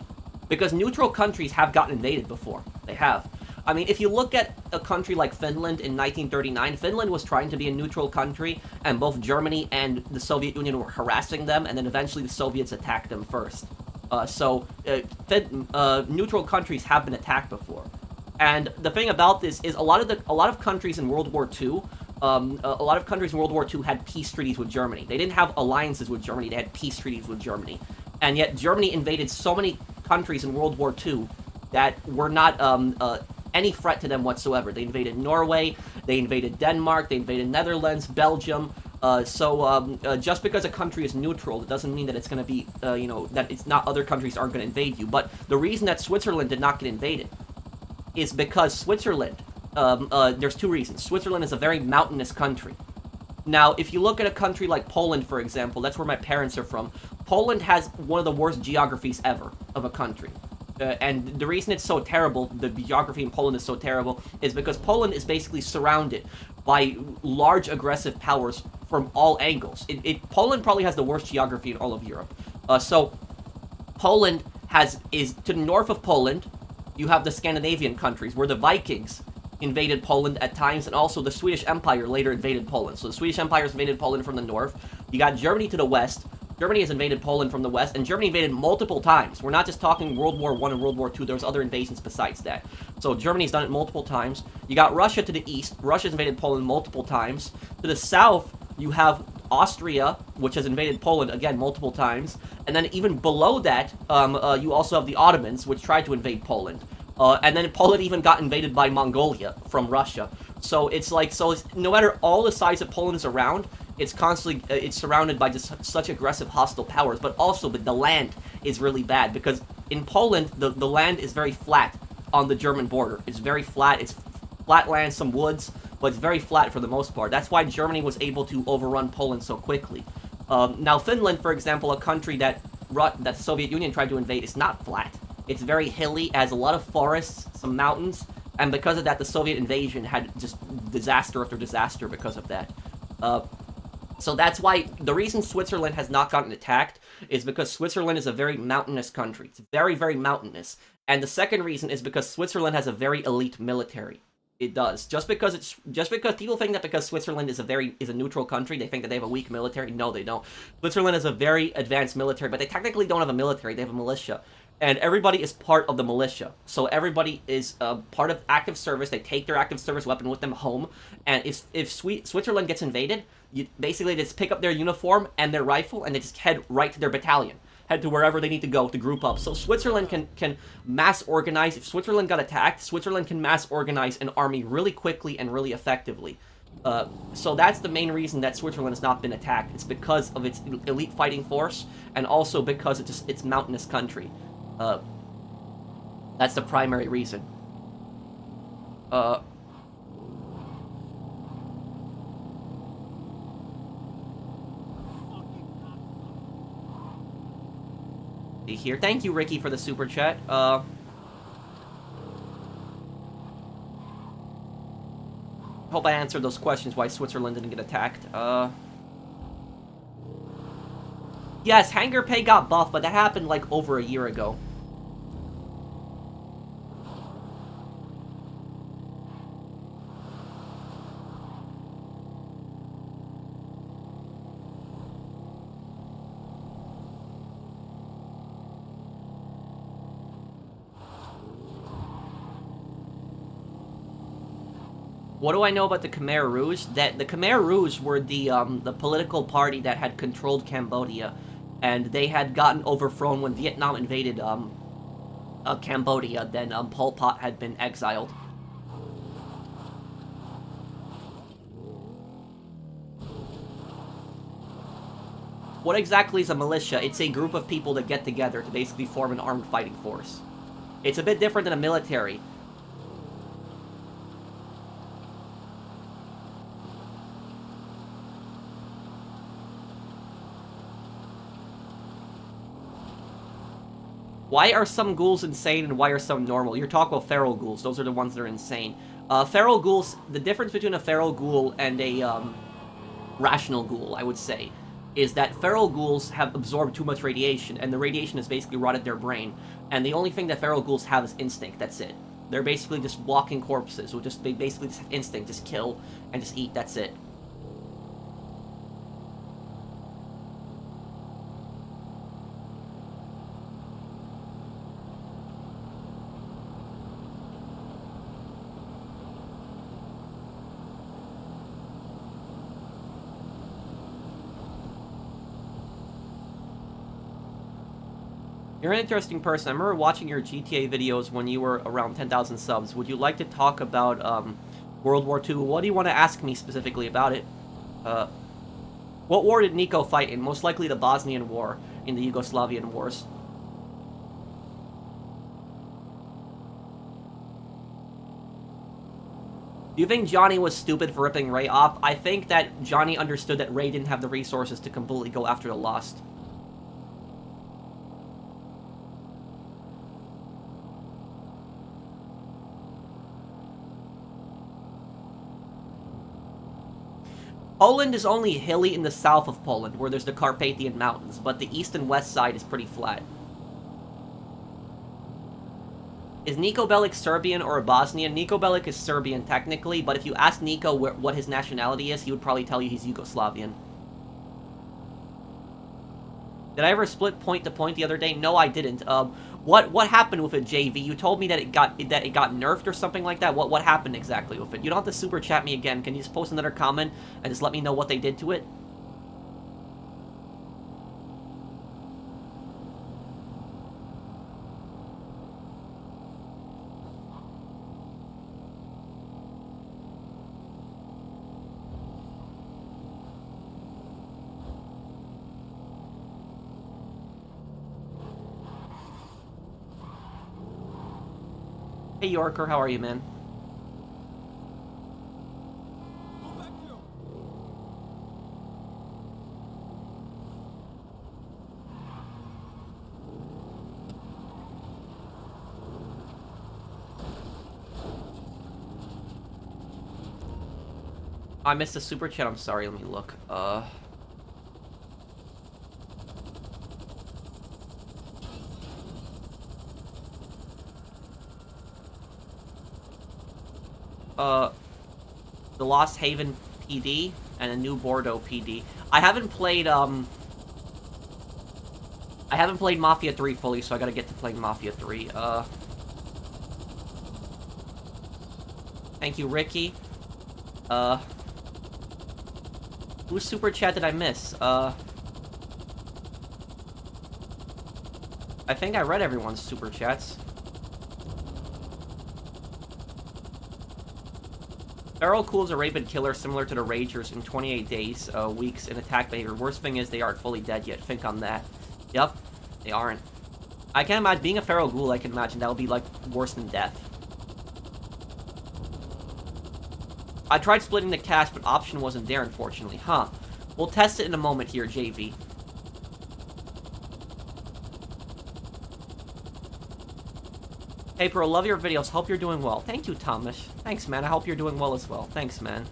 Because neutral countries have gotten invaded before. They have. I mean, if you look at a country like Finland in 1939, Finland was trying to be a neutral country, and both Germany and the Soviet Union were harassing them, and then eventually the Soviets attacked them first. Neutral countries have been attacked before. And the thing about this is a lot of countries in World War II, had peace treaties with Germany. They didn't have alliances with Germany, they had peace treaties with Germany. And yet Germany invaded so many countries in World War II that were not any threat to them whatsoever. They invaded Norway, they invaded Denmark, they invaded Netherlands, Belgium. Just because a country is neutral, it doesn't mean that it's going to be, that it's not, other countries aren't going to invade you. But the reason that Switzerland did not get invaded is because Switzerland, there's two reasons. Switzerland is a very mountainous country. Now, if you look at a country like Poland, for example, that's where my parents are from. Poland has one of the worst geographies ever of a country. And the reason it's so terrible, the geography in Poland is so terrible, is because Poland is basically surrounded by large aggressive powers from all angles. Poland probably has the worst geography in all of Europe. So Poland is to the north of Poland, you have the Scandinavian countries, where the Vikings invaded Poland at times, and also the Swedish Empire later invaded Poland. So the Swedish Empire has invaded Poland from the north. You got Germany to the west. Germany has invaded Poland from the west, and Germany invaded multiple times. We're not just talking World War I and World War II. There's other invasions besides that. So Germany's done it multiple times. You got Russia to the east. Russia's invaded Poland multiple times. To the south, you have Austria, which has invaded Poland, again, multiple times. And then even below that, you also have the Ottomans, which tried to invade Poland. And then Poland even got invaded by Mongolia from Russia. So it's like, no matter all the size that Poland is around, it's constantly, it's surrounded by just such aggressive hostile powers. But also, the land is really bad, because in Poland, the land is very flat on the German border. It's very flat. It's flat land, some woods, but it's very flat for the most part. That's why Germany was able to overrun Poland so quickly. Now, Finland, for example, a country that the Soviet Union tried to invade, is not flat. It's very hilly, has a lot of forests, some mountains, and because of that, the Soviet invasion had just disaster after disaster because of that. So that's why the reason Switzerland has not gotten attacked is because Switzerland is a very mountainous country. It's very, very mountainous. And the second reason is because Switzerland has a very elite military. It does. Just because people think that because Switzerland is a neutral country, they think that they have a weak military. No, they don't. Switzerland has a very advanced military, but they technically don't have a military. They have a militia. And everybody is part of the militia. So everybody is part of active service. They take their active service weapon with them home. And if Switzerland gets invaded, you basically just pick up their uniform and their rifle, and they just head right to their battalion. Head to wherever they need to go to group up. So Switzerland can mass organize. If Switzerland got attacked, Switzerland can mass organize an army really quickly and really effectively. So that's the main reason that Switzerland has not been attacked. It's because of its elite fighting force, and also because it's mountainous country. That's the primary reason. Here. Thank you, Ricky, for the super chat. Hope I answered those questions why Switzerland didn't get attacked. Yes, Hanger Pay got buffed, but that happened like over a year ago. What do I know about the Khmer Rouge? That the Khmer Rouge were the political party that had controlled Cambodia, and they had gotten overthrown when Vietnam invaded Cambodia. Then Pol Pot had been exiled. What exactly is a militia? It's a group of people that get together to basically form an armed fighting force. It's a bit different than a military. Why are some ghouls insane and why are some normal? You're talking about feral ghouls. Those are the ones that are insane. Feral ghouls, the difference between a feral ghoul and a rational ghoul, I would say, is that feral ghouls have absorbed too much radiation, and the radiation has basically rotted their brain. And the only thing that feral ghouls have is instinct. That's it. They're basically just walking corpses, or they basically just have instinct, just kill and just eat. That's it. You're an interesting person. I remember watching your GTA videos when you were around 10,000 subs. Would you like to talk about World War II? What do you want to ask me specifically about it? What war did Nico fight in? Most likely the Bosnian War in the Yugoslavian wars. Do you think Johnny was stupid for ripping Ray off? I think that Johnny understood that Ray didn't have the resources to completely go after the Lost. Poland is only hilly in the south of Poland, where there's the Carpathian Mountains, but the east and west side is pretty flat. Is Nico Bellic Serbian or a Bosnian? Nico Bellic is Serbian, technically, but if you ask Nico what his nationality is, he would probably tell you he's Yugoslavian. Did I ever split point to point the other day? No, I didn't. What happened with it, JV? You told me that it got nerfed or something like that. What happened exactly with it? You don't have to super chat me again. Can you just post another comment and just let me know what they did to it? Hey Yorker, how are you, man? I missed a super chat, I'm sorry, let me look. The Lost Haven PD and a new Bordeaux PD. I haven't played Mafia 3 fully, so I gotta get to playing Mafia 3. Thank you, Ricky. Whose super chat did I miss? I think I read everyone's super chats. Feral Cool is a rabid killer similar to the Ragers in 28 days, weeks in attack behavior. Worst thing is they aren't fully dead yet. Think on that. Yep, they aren't. I can't imagine being a Feral Ghoul. I can imagine that would be like worse than death. I tried splitting the cash, but option wasn't there, unfortunately. Huh. We'll test it in a moment here, JV. Hey, bro, love your videos. Hope you're doing well. Thank you, Thomas. Thanks, man. I hope you're doing well as well. Thanks, man.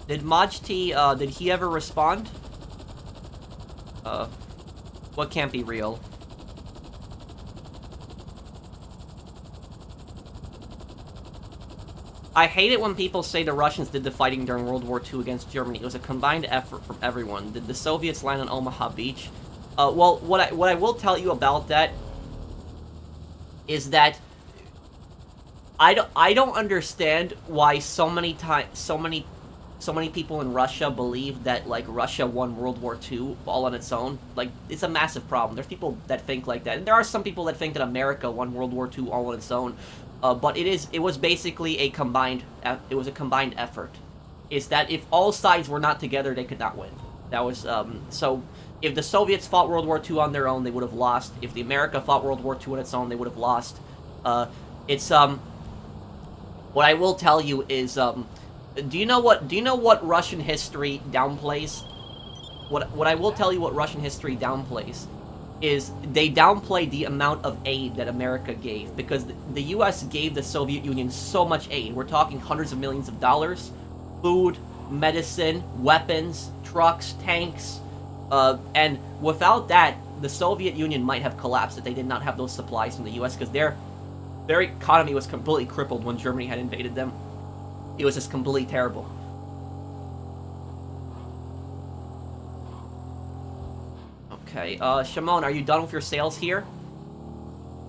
Did Majti, did he ever respond? What can't be real? I hate it when people say the Russians did the fighting during World War II against Germany. It was a combined effort from everyone. Did the Soviets land on Omaha Beach? Well, what I will tell you about that is that I don't understand why so many people in Russia believe that, like, Russia won World War II all on its own. Like, it's a massive problem. There's people that think like that, and there are some people that think that America won World War II all on its own. But it was basically a combined effort. Is that if all sides were not together, they could not win. That was, so if the Soviets fought World War II on their own, they would have lost. If the America fought World War II on its own, they would have lost. What I will tell you is, do you know what Russian history downplays? What I will tell you what Russian history downplays is they downplay the amount of aid that America gave, because the US gave the Soviet Union so much aid. We're talking hundreds of millions of dollars, food, medicine, weapons, trucks, tanks, and without that, the Soviet Union might have collapsed if they did not have those supplies from the US, because their economy was completely crippled when Germany had invaded them. It was just completely terrible. Okay, Shimon, are you done with your sales here?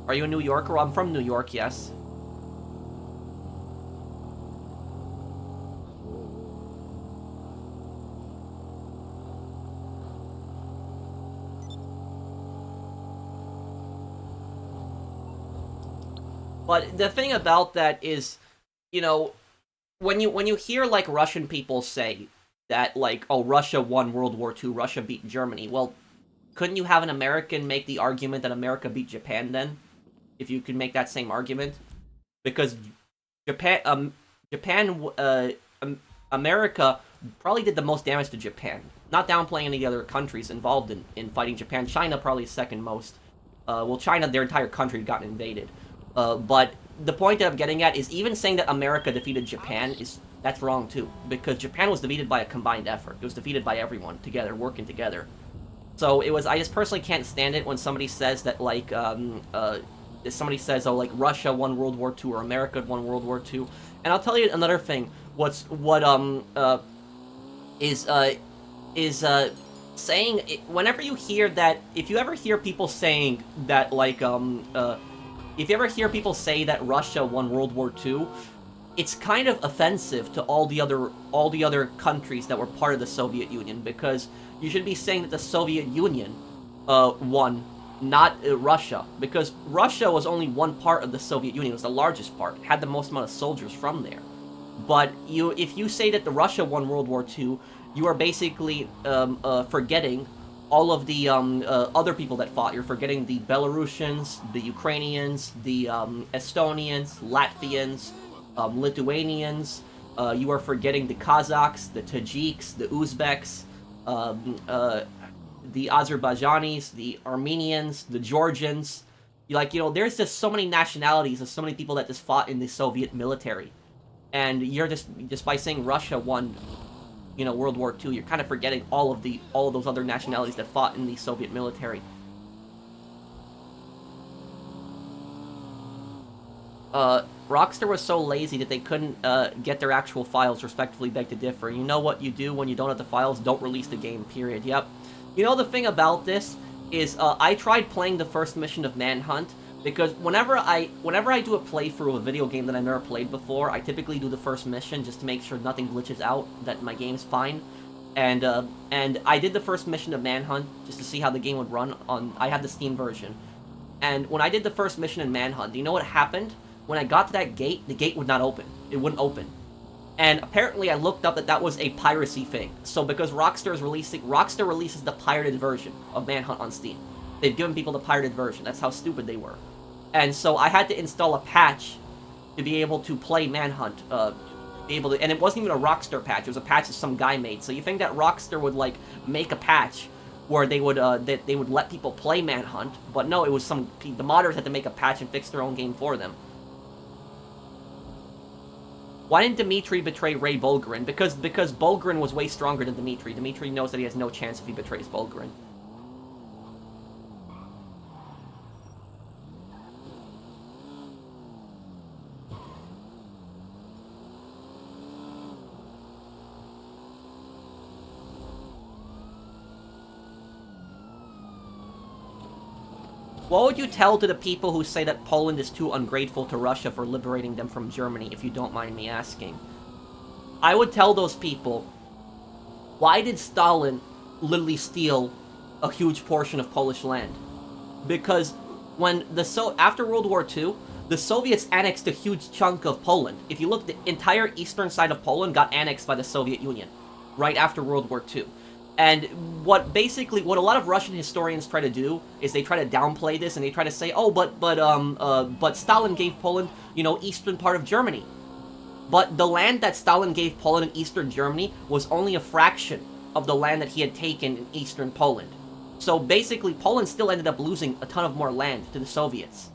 Are you a New Yorker? Well, I'm from New York, yes. But the thing about that is, you know, when you hear, like, Russian people say that, like, oh, Russia won World War II, Russia beat Germany, well, couldn't you have an American make the argument that America beat Japan then? If you could make that same argument? Because America probably did the most damage to Japan. Not downplaying any of the other countries involved in fighting Japan. China probably second most. Well, China, their entire country had gotten invaded. But the point that I'm getting at is even saying that America defeated Japan that's wrong too. Because Japan was defeated by a combined effort. It was defeated by everyone together, working together. So I just personally can't stand it when somebody says that, like, somebody says, oh, like, Russia won World War II or America won World War II. And I'll tell you another thing. Saying, whenever you hear that, if you ever hear people saying that, like, if you ever hear people say that Russia won World War II, it's kind of offensive to all the other countries that were part of the Soviet Union, because you should be saying that the Soviet Union won, not Russia, because Russia was only one part of the Soviet Union. It was the largest part. It had the most amount of soldiers from there. But if you say that the Russia won World War II, you are basically forgetting all of the other people that fought. You're forgetting the Belarusians, the Ukrainians, the Estonians, Latvians, Lithuanians. You are forgetting the Kazakhs, the Tajiks, the Uzbeks, the Azerbaijanis, the Armenians, the Georgians. There's just so many nationalities and so many people that just fought in the Soviet military. And you're just by saying Russia won, World War II, you're kind of forgetting all of those other nationalities that fought in the Soviet military. Rockstar was so lazy that they couldn't get their actual files, respectively beg to differ. You know what you do when you don't have the files? Don't release the game, period. Yep. The thing about this is I tried playing the first mission of Manhunt, because whenever I do a playthrough of a video game that I've never played before, I typically do the first mission just to make sure nothing glitches out, that my game's fine. And I did the first mission of Manhunt just to see how the game would run on... I had the Steam version. And when I did the first mission in Manhunt, do you know what happened? When I got to that gate, the gate would not open. It wouldn't open. And apparently I looked up that was a piracy thing. So because Rockstar releases the pirated version of Manhunt on Steam. They've given people the pirated version. That's how stupid they were. And so I had to install a patch to be able to play Manhunt. And it wasn't even a Rockstar patch. It was a patch that some guy made. So you think that Rockstar would, like, make a patch where they would let people play Manhunt, but no, it was the modders had to make a patch and fix their own game for them. Why didn't Dmitri betray Ray Bulgarin? Because Bulgarin was way stronger than Dmitri. Dmitri knows that he has no chance if he betrays Bulgarin. What would you tell to the people who say that Poland is too ungrateful to Russia for liberating them from Germany, if you don't mind me asking? I would tell those people, why did Stalin literally steal a huge portion of Polish land? Because when after World War II, the Soviets annexed a huge chunk of Poland. If you look, the entire eastern side of Poland got annexed by the Soviet Union right after World War II. And what a lot of Russian historians try to do is they try to downplay this, and they try to say, oh, but Stalin gave Poland, eastern part of Germany. But the land that Stalin gave Poland in eastern Germany was only a fraction of the land that he had taken in eastern Poland. So basically, Poland still ended up losing a ton of more land to the Soviets.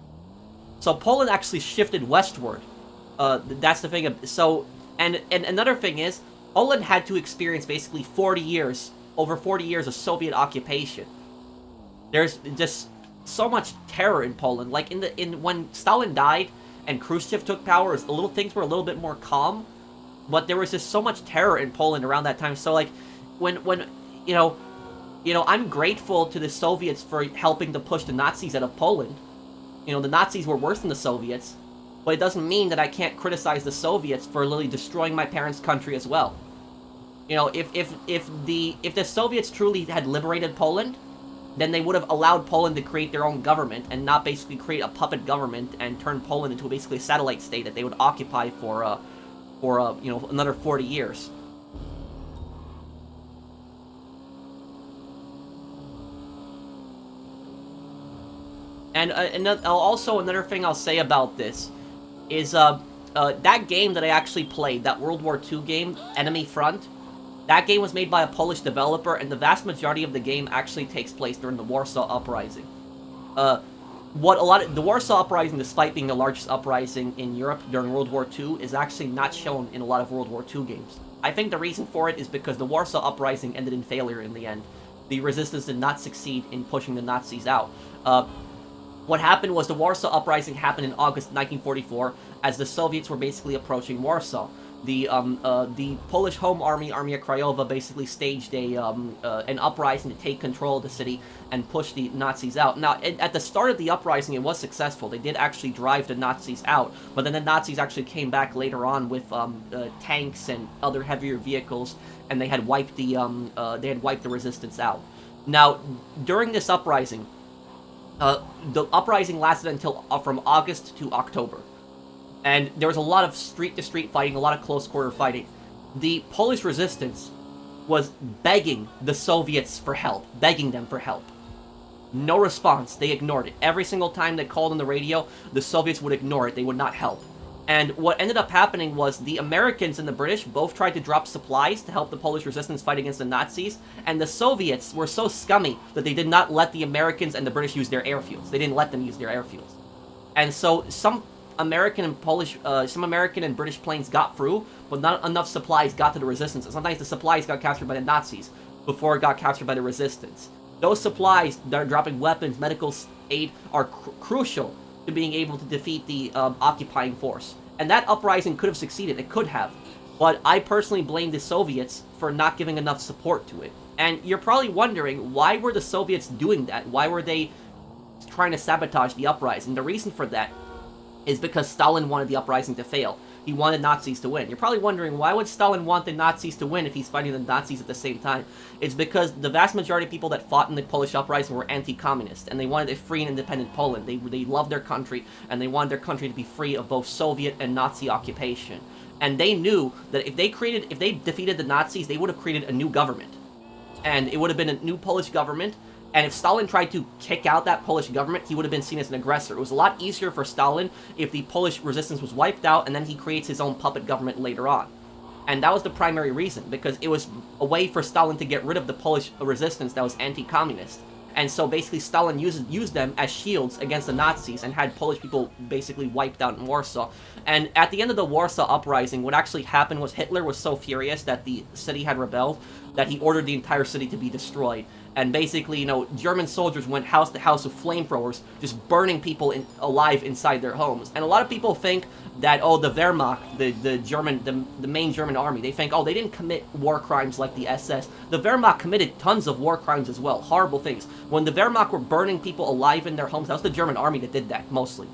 So Poland actually shifted westward. That's the thing. So, and another thing is, Poland had to experience basically over 40 years of Soviet occupation. There's just so much terror in Poland. Like when Stalin died and Khrushchev took power, things were a little bit more calm, but there was just so much terror in Poland around that time. So like when I'm grateful to the Soviets for helping to push the Nazis out of Poland. The Nazis were worse than the Soviets, but it doesn't mean that I can't criticize the Soviets for literally destroying my parents' country as well. If the Soviets truly had liberated Poland, then they would have allowed Poland to create their own government and not basically create a puppet government and turn Poland into basically a satellite state that they would occupy for another 40 years. And also another thing I'll say about this is that game that I actually played, that World War II game, Enemy Front. That game was made by a Polish developer, and the vast majority of the game actually takes place during the Warsaw Uprising. The Warsaw Uprising, despite being the largest uprising in Europe during World War II, is actually not shown in a lot of World War II games. I think the reason for it is because the Warsaw Uprising ended in failure in the end. The resistance did not succeed in pushing the Nazis out. What happened was the Warsaw Uprising happened in August 1944, as the Soviets were basically approaching Warsaw. The Polish Home Army, Armia Krajowa, basically staged an uprising to take control of the city and push the Nazis out. Now, at the start of the uprising, it was successful. They did actually drive the Nazis out, but then the Nazis actually came back later on with tanks and other heavier vehicles, and they had wiped the resistance out. Now, during this uprising, the uprising lasted until from August to October. And there was a lot of street-to-street fighting, a lot of close-quarter fighting. The Polish resistance was begging the Soviets for help, begging them for help. No response. They ignored it. Every single time they called on the radio, the Soviets would ignore it. They would not help. And what ended up happening was the Americans and the British both tried to drop supplies to help the Polish resistance fight against the Nazis, and the Soviets were so scummy that they did not let the Americans and the British use their airfields. They didn't let them use their airfields. And so some American and British planes got through, but not enough supplies got to the resistance. And sometimes the supplies got captured by the Nazis before it got captured by the resistance. Those supplies that are dropping weapons, medical aid, are crucial to being able to defeat the occupying force. And that uprising could have succeeded. It could have. But I personally blame the Soviets for not giving enough support to it. And you're probably wondering, why were the Soviets doing that? Why were they trying to sabotage the uprising? The reason for that is because Stalin wanted the uprising to fail. He wanted Nazis to win. You're probably wondering, why would Stalin want the Nazis to win if he's fighting the Nazis at the same time? It's because the vast majority of people that fought in the Polish uprising were anti-communist, and they wanted a free and independent Poland. They loved their country, and they wanted their country to be free of both Soviet and Nazi occupation. And they knew that if they defeated the Nazis, they would have created a new government. And it would have been a new Polish government. And if Stalin tried to kick out that Polish government, he would have been seen as an aggressor. It was a lot easier for Stalin if the Polish resistance was wiped out, and then he creates his own puppet government later on. And that was the primary reason, because it was a way for Stalin to get rid of the Polish resistance that was anti-communist. And so basically Stalin used them as shields against the Nazis and had Polish people basically wiped out in Warsaw. And at the end of the Warsaw Uprising, what actually happened was Hitler was so furious that the city had rebelled that he ordered the entire city to be destroyed. And basically, you know, German soldiers went house to house with flamethrowers, just burning people alive inside their homes. And a lot of people think that, oh, the Wehrmacht, the main German army, they think, oh, they didn't commit war crimes like the SS. The Wehrmacht committed tons of war crimes as well, horrible things. When the Wehrmacht were burning people alive in their homes, that was the German army that did that, mostly.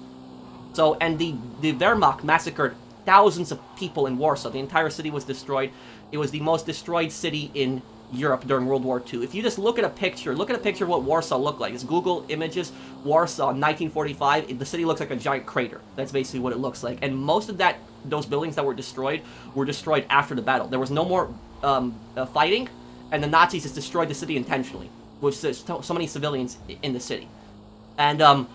So, and the Wehrmacht massacred thousands of people in Warsaw. The entire city was destroyed. It was the most destroyed city in Europe during World War II. If you just look at a picture of what Warsaw looked like. It's Google Images, Warsaw, 1945. The city looks like a giant crater. That's basically what it looks like. And most of those buildings that were destroyed after the battle. There was no more fighting, and the Nazis just destroyed the city intentionally, with so many civilians in the city. And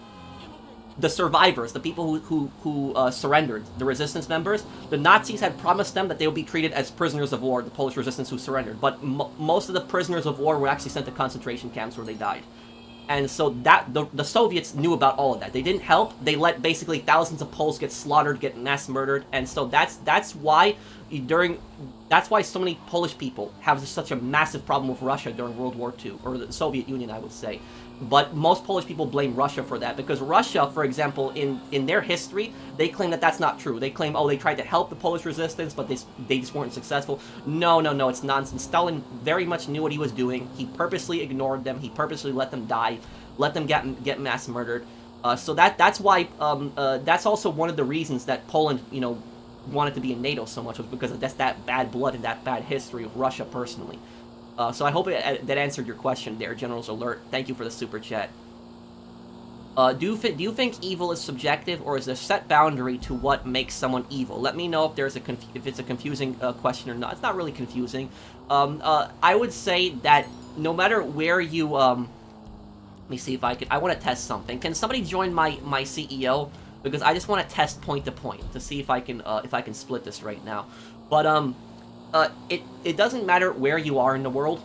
the survivors, the people who surrendered, the resistance members, the Nazis had promised them that they would be treated as prisoners of war, the Polish resistance who surrendered. But most of the prisoners of war were actually sent to concentration camps where they died. And so the Soviets knew about all of that. They didn't help. They let basically thousands of Poles get slaughtered, get mass murdered. And so that's why so many Polish people have such a massive problem with Russia during World War II, or the Soviet Union, I would say. But most Polish people blame Russia for that, because Russia, for example, in their history, they claim that that's not true. They claim, oh, they tried to help the Polish resistance, but they just weren't successful. No, it's nonsense. Stalin very much knew what he was doing. He purposely ignored them. He purposely let them die, let them get mass murdered. So that's why that's also one of the reasons that Poland, you know, wanted to be in NATO so much, was because of that bad blood and that bad history of Russia personally. So I hope that answered your question there, General's Alert. Thank you for the super chat. Do you think evil is subjective, or is there a set boundary to what makes someone evil? Let me know if it's a confusing question or not. It's not really confusing. I would say that no matter where you let me see if I want to test something. Can somebody join my CEO? Because I just want to test point to point to see if I can split this right now. But it doesn't matter where you are in the world.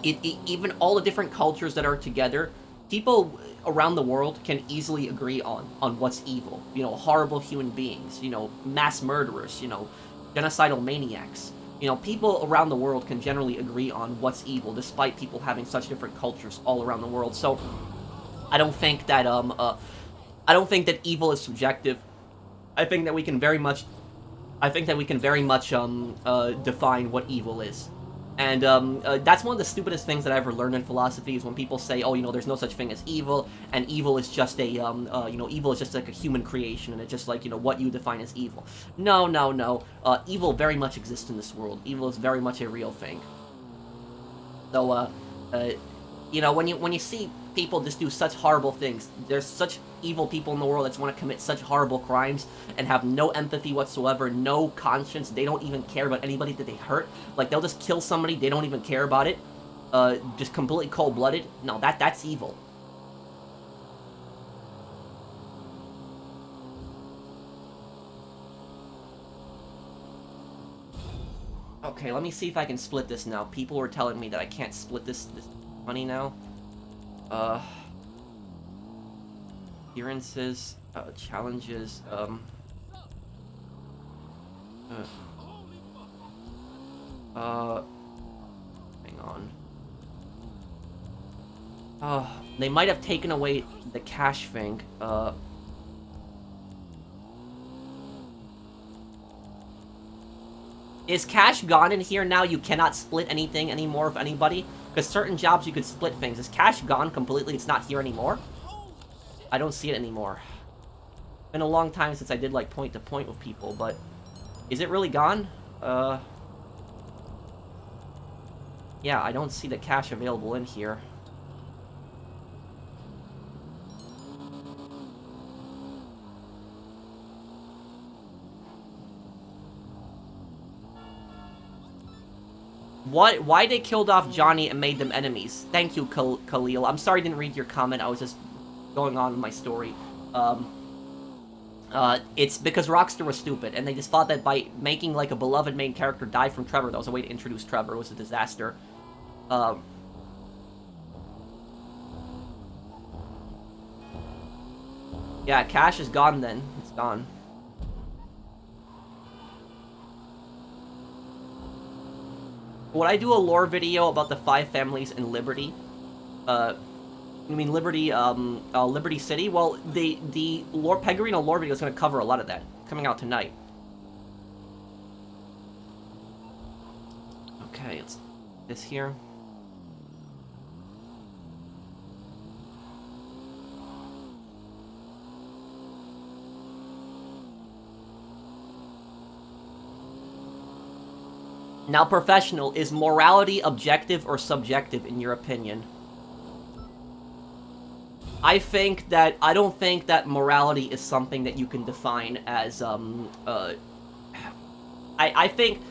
Even all the different cultures that are together, people around the world can easily agree on what's evil. You know, horrible human beings, you know, mass murderers, you know, genocidal maniacs. You know, people around the world can generally agree on what's evil, despite people having such different cultures all around the world. So I don't think that evil is subjective. I think that we can very much define what evil is. And that's one of the stupidest things that I ever learned in philosophy, is when people say, oh, you know, there's no such thing as evil, and evil is just evil is just like a human creation, and it's just like, you know, what you define as evil. No. Evil very much exists in this world. Evil is very much a real thing. So, you know, when you see people just do such horrible things, there's such evil people in the world that want to commit such horrible crimes and have no empathy whatsoever, no conscience. They don't even care about anybody that they hurt. Like, they'll just kill somebody, they don't even care about it, just completely cold-blooded. No, that's evil. Okay, let me see if I can split this now. People were telling me that I can't split this money now. Appearances, challenges, hang on. They might have taken away the cash thing. Is cash gone in here now? You cannot split anything anymore with anybody? Because certain jobs you could split things. Is cash gone completely? It's not here anymore? I don't see it anymore. It's been a long time since I did, like, point to point with people, but is it really gone? Yeah, I don't see the cash available in here. Why they killed off Johnny and made them enemies? Thank you, Khalil. I'm sorry I didn't read your comment. I was just going on with my story. It's because Rockstar was stupid, and they just thought that by making, like, a beloved main character die from Trevor, that was a way to introduce Trevor. It was a disaster. Yeah, cash is gone then. It's gone. Would I do a lore video about the 5 families in Liberty? I mean Liberty, Liberty City? Well, the lore Pegorino lore video is going to cover a lot of that. Coming out tonight. Okay, it's this here. Now, professional, is morality objective or subjective in your opinion? I don't think that morality is something that you can define as, I think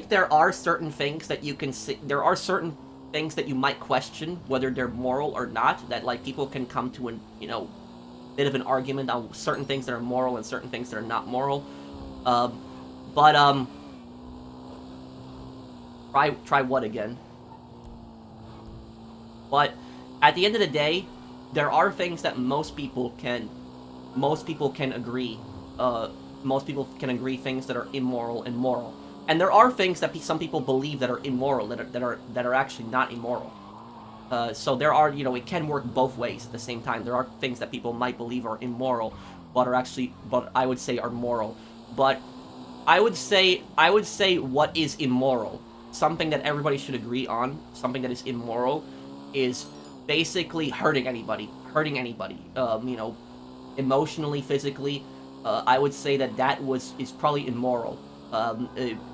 there are certain things that you can see, there are certain things that you might question whether they're moral or not, that, like, people can come to an, bit of an argument on certain things that are moral and certain things that are not moral. Try what again? But at the end of the day, there are things that most people can agree. Most people can agree things that are immoral and moral, and there are things that some people believe that are immoral that are actually not immoral. So there are, it can work both ways at the same time. There are things that people might believe are immoral, but I would say are moral. But I would say what is immoral, something that everybody should agree on, something that is immoral, is basically hurting anybody, emotionally, physically. I would say that is probably immoral,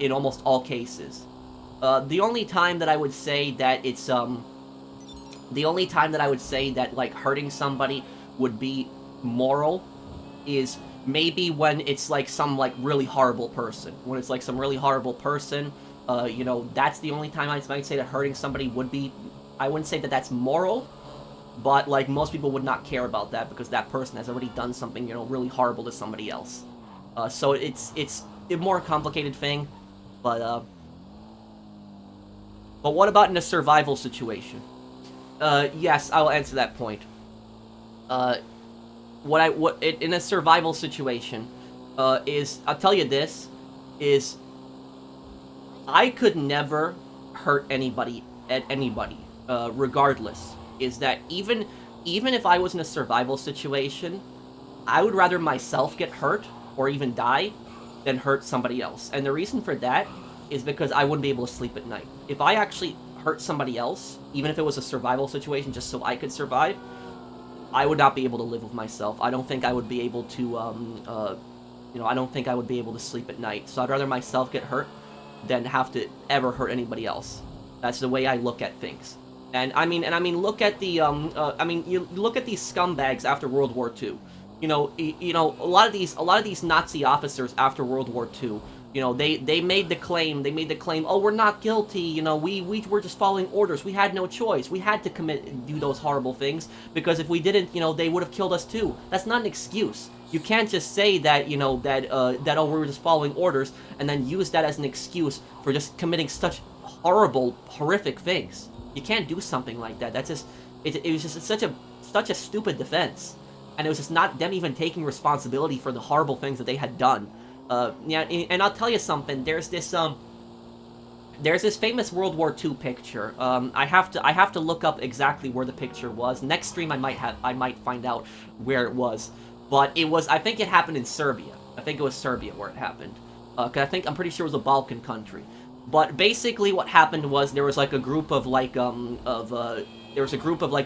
in almost all cases. The only time that I would say that it's, like, hurting somebody would be moral is maybe when it's, like, some, like, really horrible person. When it's, like, some really horrible person, that's the only time I might say that hurting somebody would be, I wouldn't say that that's moral, but, like, most people would not care about that because that person has already done something, really horrible to somebody else. So it's a more complicated thing, but what about in a survival situation? Yes, I will answer that point. In a survival situation, I'll tell you this, is I could never hurt anybody, regardless. Is that even if I was in a survival situation, I would rather myself get hurt or even die than hurt somebody else. And the reason for that is because I wouldn't be able to sleep at night. If I actually hurt somebody else, even if it was a survival situation just so I could survive, I would not be able to live with myself. I don't think I would be able to, I don't think I would be able to sleep at night. So I'd rather myself get hurt than have to ever hurt anybody else. That's the way I look at things. And I mean, look at the, you look at these scumbags after World War II. A lot of these Nazi officers after World War II, they made the claim, oh, we're not guilty, we were just following orders, we had no choice, we had to do those horrible things, because if we didn't, they would have killed us too. That's not an excuse. You can't just say that, oh, we were just following orders, and then use that as an excuse for just committing such horrible, horrific things. You can't do something like that. That's just, it was just such a stupid defense. And it was just not them even taking responsibility for the horrible things that they had done. Yeah, and I'll tell you something. There's this famous World War II picture. I have to look up exactly where the picture was. Next stream I might find out where it was. But I think it happened in Serbia. I think it was Serbia where it happened. 'Cause I'm pretty sure it was a Balkan country. But basically what happened was there was like a group of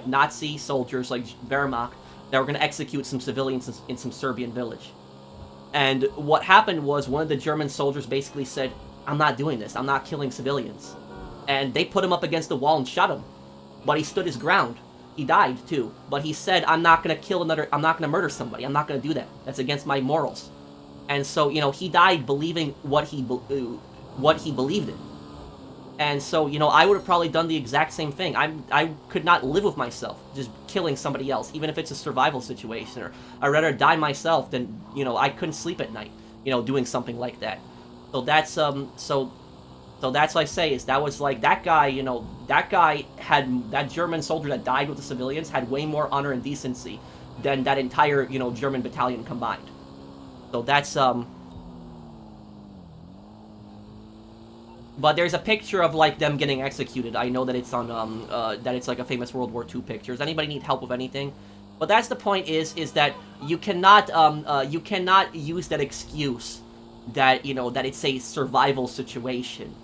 Nazi soldiers, like Wehrmacht, that were going to execute some civilians in some Serbian village. And what happened was one of the German soldiers basically said, I'm not doing this, I'm not killing civilians. And they put him up against the wall and shot him. But he stood his ground. He died too. But he said, I'm not going to murder somebody, I'm not going to do that. That's against my morals. And so, he died believing what he believed in. And so, I would have probably done the exact same thing. I could not live with myself just killing somebody else, even if it's a survival situation, or I'd rather die myself than, I couldn't sleep at night, doing something like that. So that's, so that's what I say, is that was like, that guy had, that German soldier that died with the civilians had way more honor and decency than that entire, you know, German battalion combined. So that's, But there's a picture of, like, them getting executed. I know that it's on, that it's, like, a famous World War II picture. Does anybody need help with anything? But that's the point is that you cannot use that excuse that, you know, that it's a survival situation,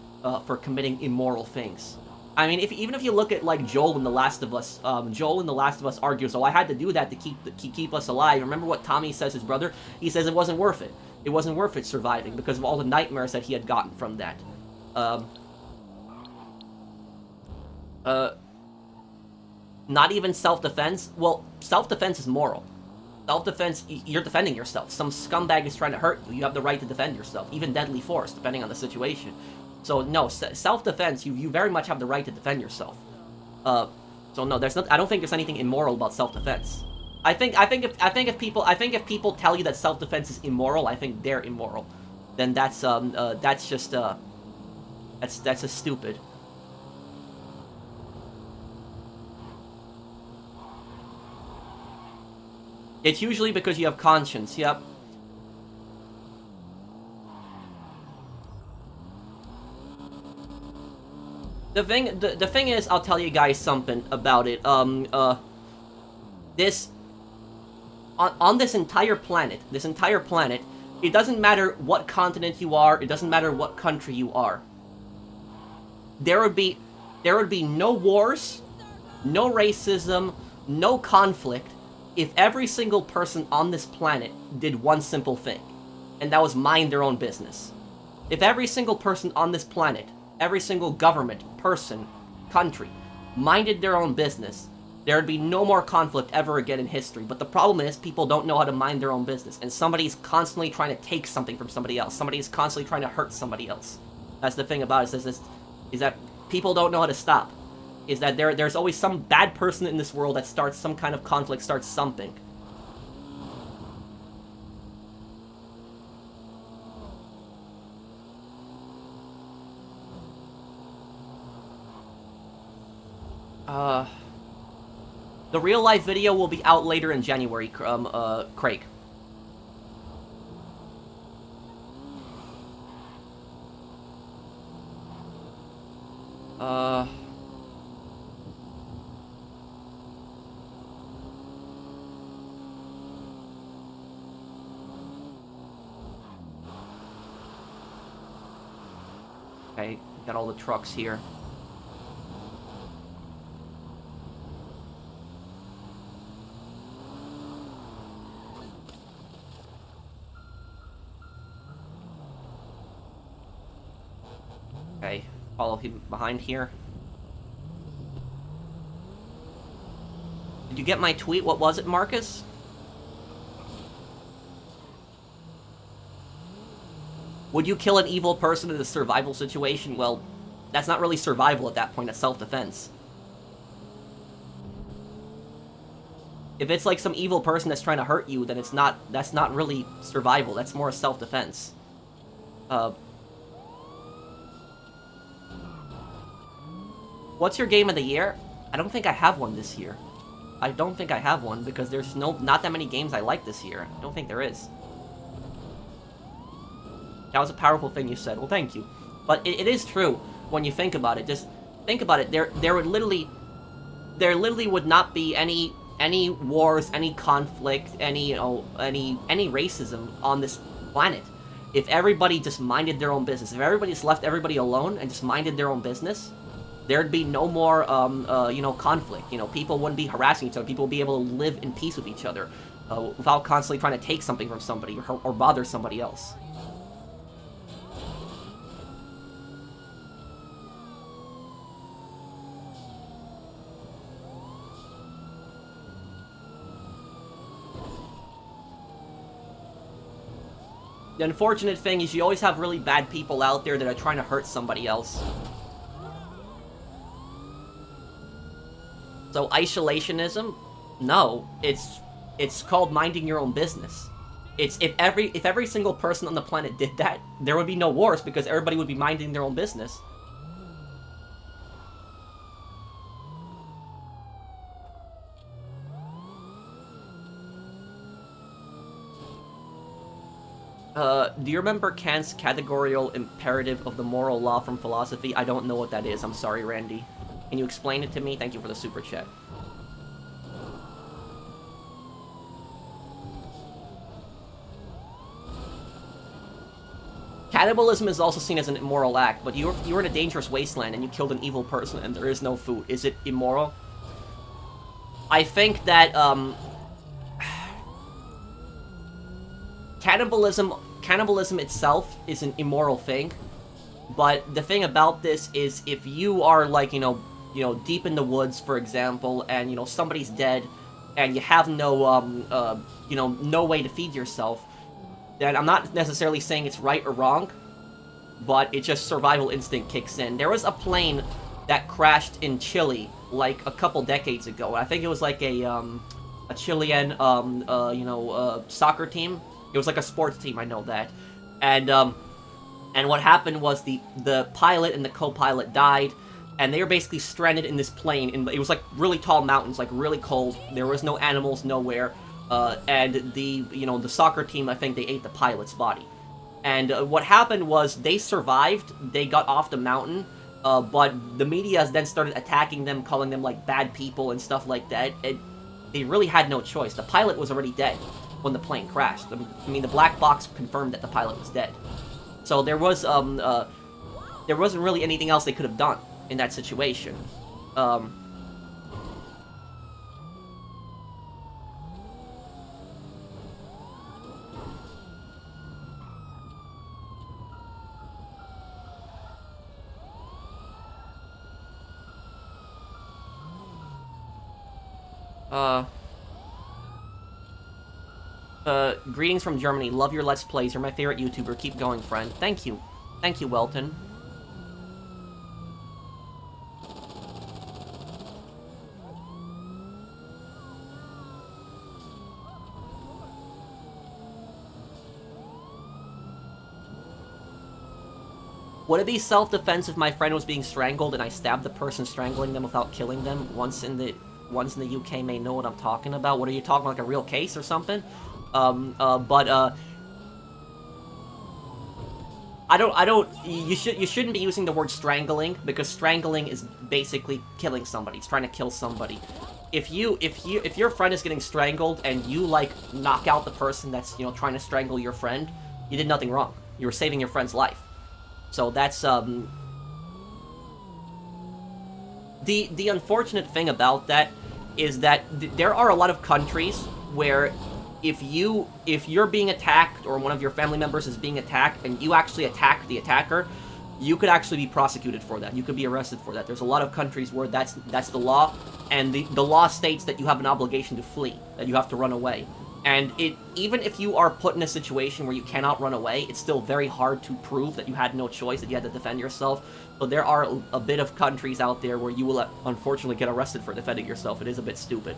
for committing immoral things. I mean, even if you look at, like, Joel in The Last of Us, Joel in The Last of Us argues, oh, I had to do that to keep us alive. Remember what Tommy says, his brother? He says it wasn't worth it. It wasn't worth it surviving because of all the nightmares that he had gotten from that. Not even self-defense? Well, self-defense is moral. Self-defense, you're defending yourself. Some scumbag is trying to hurt you. You have the right to defend yourself, even deadly force, depending on the situation. So no, self-defense, you very much have the right to defend yourself. So no, I don't think there's anything immoral about self-defense. I think if people tell you that self-defense is immoral, I think they're immoral. Then that's just stupid. It's usually because you have conscience. Yep. The thing is, I'll tell you guys something about it. This on this entire planet, it doesn't matter what continent you are, it doesn't matter what country you are. There would be no wars, no racism, no conflict if every single person on this planet did one simple thing, and that was mind their own business. If every single person on this planet, every single government, person, country, minded their own business, there would be no more conflict ever again in history. But the problem is, people don't know how to mind their own business, and somebody's constantly trying to take something from somebody else. Somebody's constantly trying to hurt somebody else. That's the thing about it, is that people don't know how to stop. Is that there's always some bad person in this world that starts some kind of conflict, starts something. The real life video will be out later in January, Craig. Okay, got all the trucks here. Okay, follow him behind here. Did you get my tweet? What was it, Marcus? Would you kill an evil person in a survival situation? Well, that's not really survival at that point, it's self-defense. If it's like some evil person that's trying to hurt you, then that's not really survival, that's more self-defense. What's your game of the year? I don't think I have one this year. I don't think I have one, because there's not that many games I like this year. I don't think there is. That was a powerful thing you said. Well, thank you. But it is true when you think about it. Just think about it. There literally would not be any wars, any conflict, any racism on this planet if everybody just minded their own business. If everybody just left everybody alone and just minded their own business, there'd be no more conflict. People wouldn't be harassing each other. People would be able to live in peace with each other without constantly trying to take something from somebody or bother somebody else. The unfortunate thing is you always have really bad people out there that are trying to hurt somebody else. So isolationism? No, it's called minding your own business. It's if every single person on the planet did that, there would be no wars because everybody would be minding their own business. Do you remember Kant's categorical imperative of the moral law from philosophy? I don't know what that is. I'm sorry, Randy. Can you explain it to me? Thank you for the super chat. Cannibalism is also seen as an immoral act, but you're in a dangerous wasteland and you killed an evil person and there is no food. Is it immoral? I think that, cannibalism itself is an immoral thing, but the thing about this is if you are, like, you know, deep in the woods, for example, and, you know, somebody's dead, and you have no, you know, no way to feed yourself, then I'm not necessarily saying it's right or wrong, but it's just survival instinct kicks in. There was a plane that crashed in Chile, like, a couple decades ago. I think it was like a Chilean, you know, soccer team. It was like a sports team, I know that. And what happened was the pilot and the co-pilot died, and they were basically stranded in this plane. It was like really tall mountains, like really cold. There was no animals nowhere. And you know, the soccer team, I think they ate the pilot's body. And what happened was they survived. They got off the mountain, but the media then started attacking them, calling them like bad people and stuff like that. They really had no choice. The pilot was already dead when the plane crashed. I mean, the black box confirmed that the pilot was dead. So there wasn't really anything else they could have done in that situation. Greetings from Germany. Love your Let's Plays. You're my favorite YouTuber. Keep going, friend. Thank you. Thank you, Welton. Would it be self-defense if my friend was being strangled and I stabbed the person strangling them without killing them? Once in the UK may know what I'm talking about. What are you talking about, like a real case or something? You shouldn't be using the word strangling, because strangling is basically killing somebody. It's trying to kill somebody. If your friend is getting strangled and you, like, knock out the person that's, you know, trying to strangle your friend, you did nothing wrong. You were saving your friend's life. So that's, the unfortunate thing about that is that there are a lot of countries where if you're being attacked or one of your family members is being attacked and you actually attack the attacker, you could actually be prosecuted for that. You could be arrested for that. There's a lot of countries where that's the law, and the law states that you have an obligation to flee, that you have to run away. And even if you are put in a situation where you cannot run away, it's still very hard to prove that you had no choice, that you had to defend yourself. But there are a bit of countries out there where you will unfortunately get arrested for defending yourself. It is a bit stupid.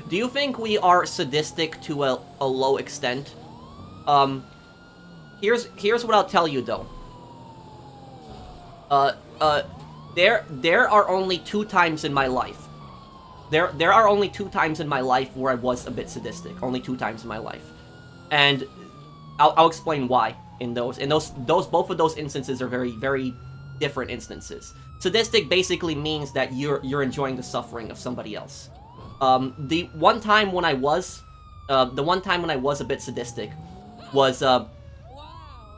Do you think we are sadistic to a low extent? Here's what I'll tell you though. There are only 2 times in my life. There are only 2 times in my life where I was a bit sadistic. Only 2 times in my life, and I'll explain why. Both of those instances are very, very different instances. Sadistic basically means that you're enjoying the suffering of somebody else. The one time when I was a bit sadistic was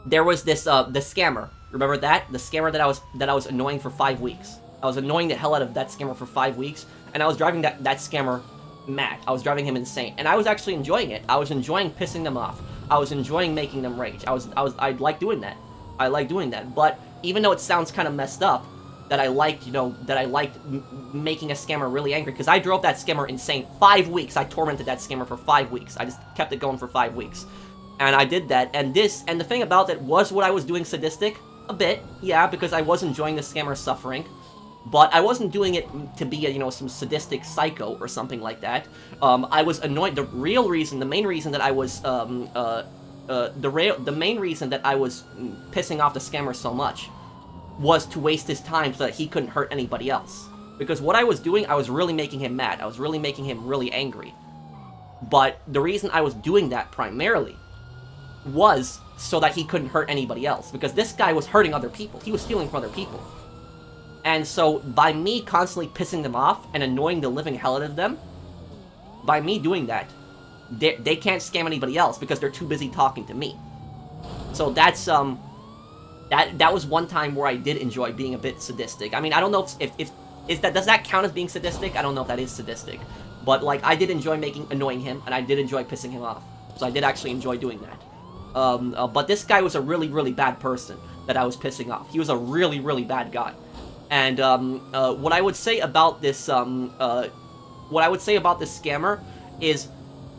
there was this the scammer. Remember that? The scammer that I was annoying for 5 weeks. I was annoying the hell out of that scammer for 5 weeks, and I was driving that scammer mad. I was driving him insane, and I was actually enjoying it. I was enjoying pissing them off. I was enjoying making them rage. I like doing that. I like doing that. But even though it sounds kind of messed up, that I liked, making a scammer really angry, because I drove that scammer insane. 5 weeks, I tormented that scammer for 5 weeks. I just kept it going for 5 weeks. And I did that, and the thing about it was what I was doing sadistic? A bit, yeah, because I was enjoying the scammer's suffering. But I wasn't doing it to be some sadistic psycho or something like that. I was annoyed. The main reason that I was, the main reason that I was pissing off the scammer so much was to waste his time so that he couldn't hurt anybody else. Because what I was doing, I was really making him mad. I was really making him really angry. But the reason I was doing that primarily was so that he couldn't hurt anybody else. Because this guy was hurting other people. He was stealing from other people. And so by me constantly pissing them off and annoying the living hell out of them, by me doing that, they can't scam anybody else because they're too busy talking to me. So that's that was one time where I did enjoy being a bit sadistic. I mean, I don't know if does that count as being sadistic? I don't know if that is sadistic. But like, I did enjoy annoying him, and I did enjoy pissing him off. So I did actually enjoy doing that. But this guy was a really, really bad person that I was pissing off. He was a really, really bad guy. And what I would say about this scammer is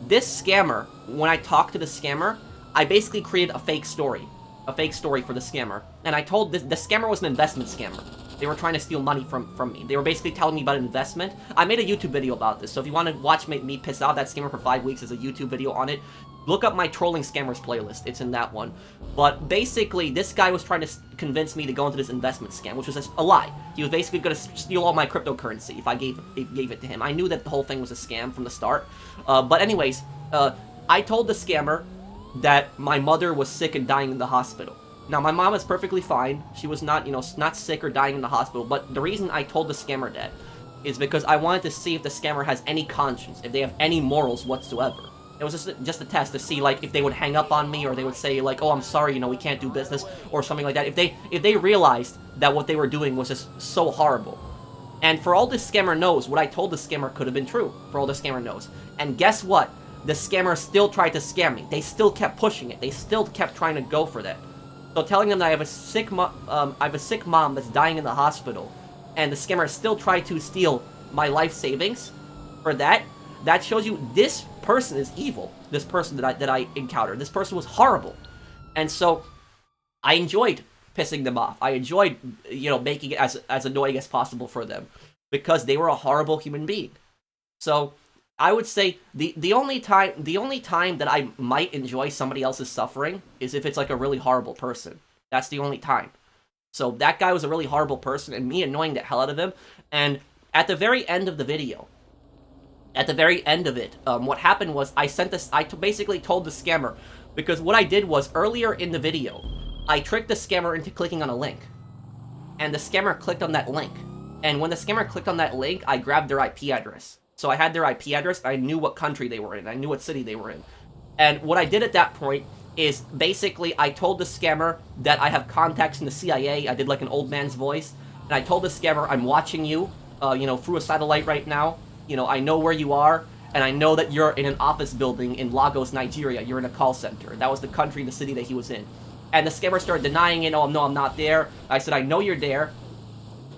this scammer, when I talked to the scammer, I basically created a fake story for the scammer. And I told the scammer was an investment scammer. They were trying to steal money from me. They were basically telling me about an investment. I made a YouTube video about this, so if you want to watch me piss off that scammer for 5 weeks, there's a YouTube video on it. Look up my trolling scammers playlist. It's in that one. But basically, this guy was trying to convince me to go into this investment scam, which was a lie. He was basically going to steal all my cryptocurrency if I gave it to him. I knew that the whole thing was a scam from the start. But anyways, I told the scammer that my mother was sick and dying in the hospital. Now, my mom is perfectly fine. She was not, not sick or dying in the hospital. But the reason I told the scammer that is because I wanted to see if the scammer has any conscience, if they have any morals whatsoever. It was just a test to see, like, if they would hang up on me, or they would say, like, oh, I'm sorry, we can't do business, or something like that. If they realized that what they were doing was just so horrible. And for all this scammer knows, what I told the scammer could have been true. For all the scammer knows. And guess what? The scammer still tried to scam me. They still kept pushing it. They still kept trying to go for that. So telling them that I have a sick mom that's dying in the hospital, and the scammer still tried to steal my life savings for that shows you this person is evil. This person that I encountered. This person was horrible. And so I enjoyed pissing them off. I enjoyed, making it as annoying as possible for them, because they were a horrible human being. So I would say the only time that I might enjoy somebody else's suffering is if it's like a really horrible person. That's the only time. So that guy was a really horrible person, and me annoying the hell out of him. And at the very end of the video, what happened was I basically told the scammer, because what I did was earlier in the video, I tricked the scammer into clicking on a link, and the scammer clicked on that link. And when the scammer clicked on that link, I grabbed their IP address. So I had their IP address, I knew what country they were in, I knew what city they were in. And what I did at that point is basically I told the scammer that I have contacts in the CIA. I did like an old man's voice. And I told the scammer, I'm watching you, through a satellite right now. I know where you are, and I know that you're in an office building in Lagos, Nigeria. You're in a call center. That was the country, the city that he was in. And the scammer started denying it. Oh, no, I'm not there. I said, I know you're there.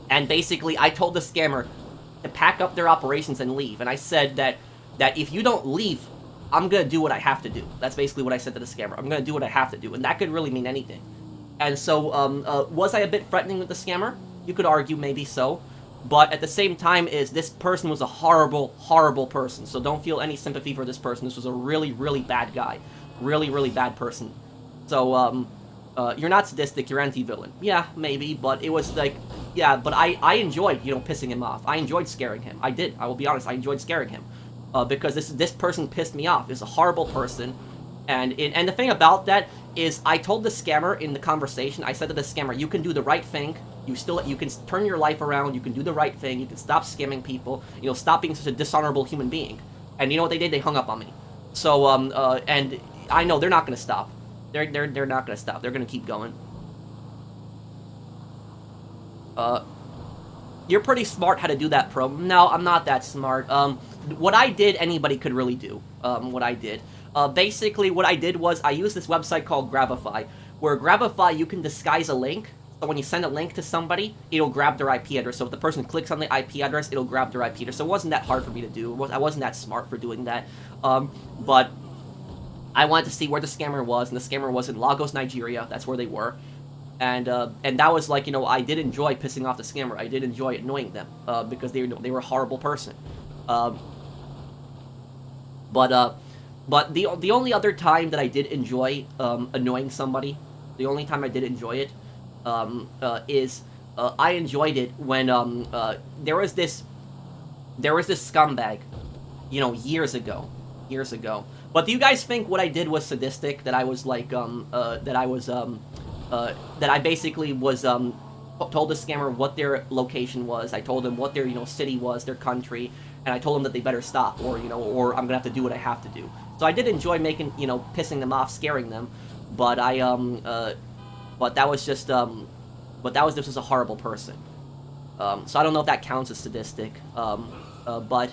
And basically, I told the scammer to pack up their operations and leave. And I said that if you don't leave, I'm going to do what I have to do. That's basically what I said to the scammer. I'm going to do what I have to do. And that could really mean anything. And so, was I a bit threatening with the scammer? You could argue maybe so. But at the same time, this person was a horrible, horrible person. So don't feel any sympathy for this person. This was a really, really bad guy. Really, really bad person. So, you're not sadistic, you're anti-villain. Yeah, maybe, but it was like, yeah, but I enjoyed, pissing him off. I enjoyed scaring him. I did. I will be honest, I enjoyed scaring him. Because this person pissed me off. He's a horrible person. And the thing about that is I told the scammer in the conversation, I said to the scammer, you can do the right thing. You can turn your life around. You can do the right thing. You can stop scamming people. Stop being such a dishonorable human being. And you know what they did? They hung up on me. So, and I know they're not going to stop. They're not going to stop. They're going to keep going. You're pretty smart how to do that, Pro. No, I'm not that smart. What I did, anybody could really do. What I did. Basically, what I did was I used this website called Grabify, where Grabify, you can disguise a link. So when you send a link to somebody, it'll grab their IP address. So if the person clicks on the IP address, it'll grab their IP address. So it wasn't that hard for me to do. I wasn't that smart for doing that. But I wanted to see where the scammer was, and the scammer was in Lagos, Nigeria. That's where they were. And that was like, I did enjoy pissing off the scammer. I did enjoy annoying them, because they were a horrible person. But the only other time that I did enjoy annoying somebody, the only time I did enjoy it, is I enjoyed it when there was this scumbag, you know, years ago. But do you guys think what I did was sadistic? That I was like that I basically was told the scammer what their location was. I told them what their, you know, city was, their country, and I told them that they better stop, or, you know, or I'm gonna have to do what I have to do. So I did enjoy making, you know, pissing them off, scaring them, but but that was just this was a horrible person. So I don't know if that counts as sadistic. But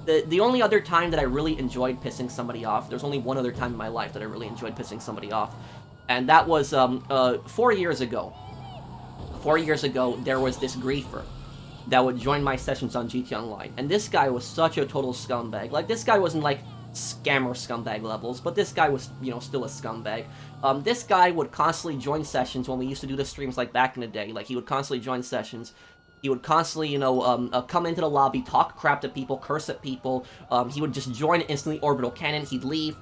the only other time that I really enjoyed pissing somebody off, there's only one other time in my life that I really enjoyed pissing somebody off, and that was 4 years ago. 4 years ago, there was this griefer that would join my sessions on GT Online, and this guy was such a total scumbag. Like, this guy wasn't like scammer scumbag levels, but this guy was, you know, still a scumbag. This guy would constantly join sessions when we used to do the streams, like, back in the day. Like, he would constantly join sessions. He would constantly, you know, come into the lobby, talk crap to people, curse at people. He would just join instantly orbital cannon. He'd leave,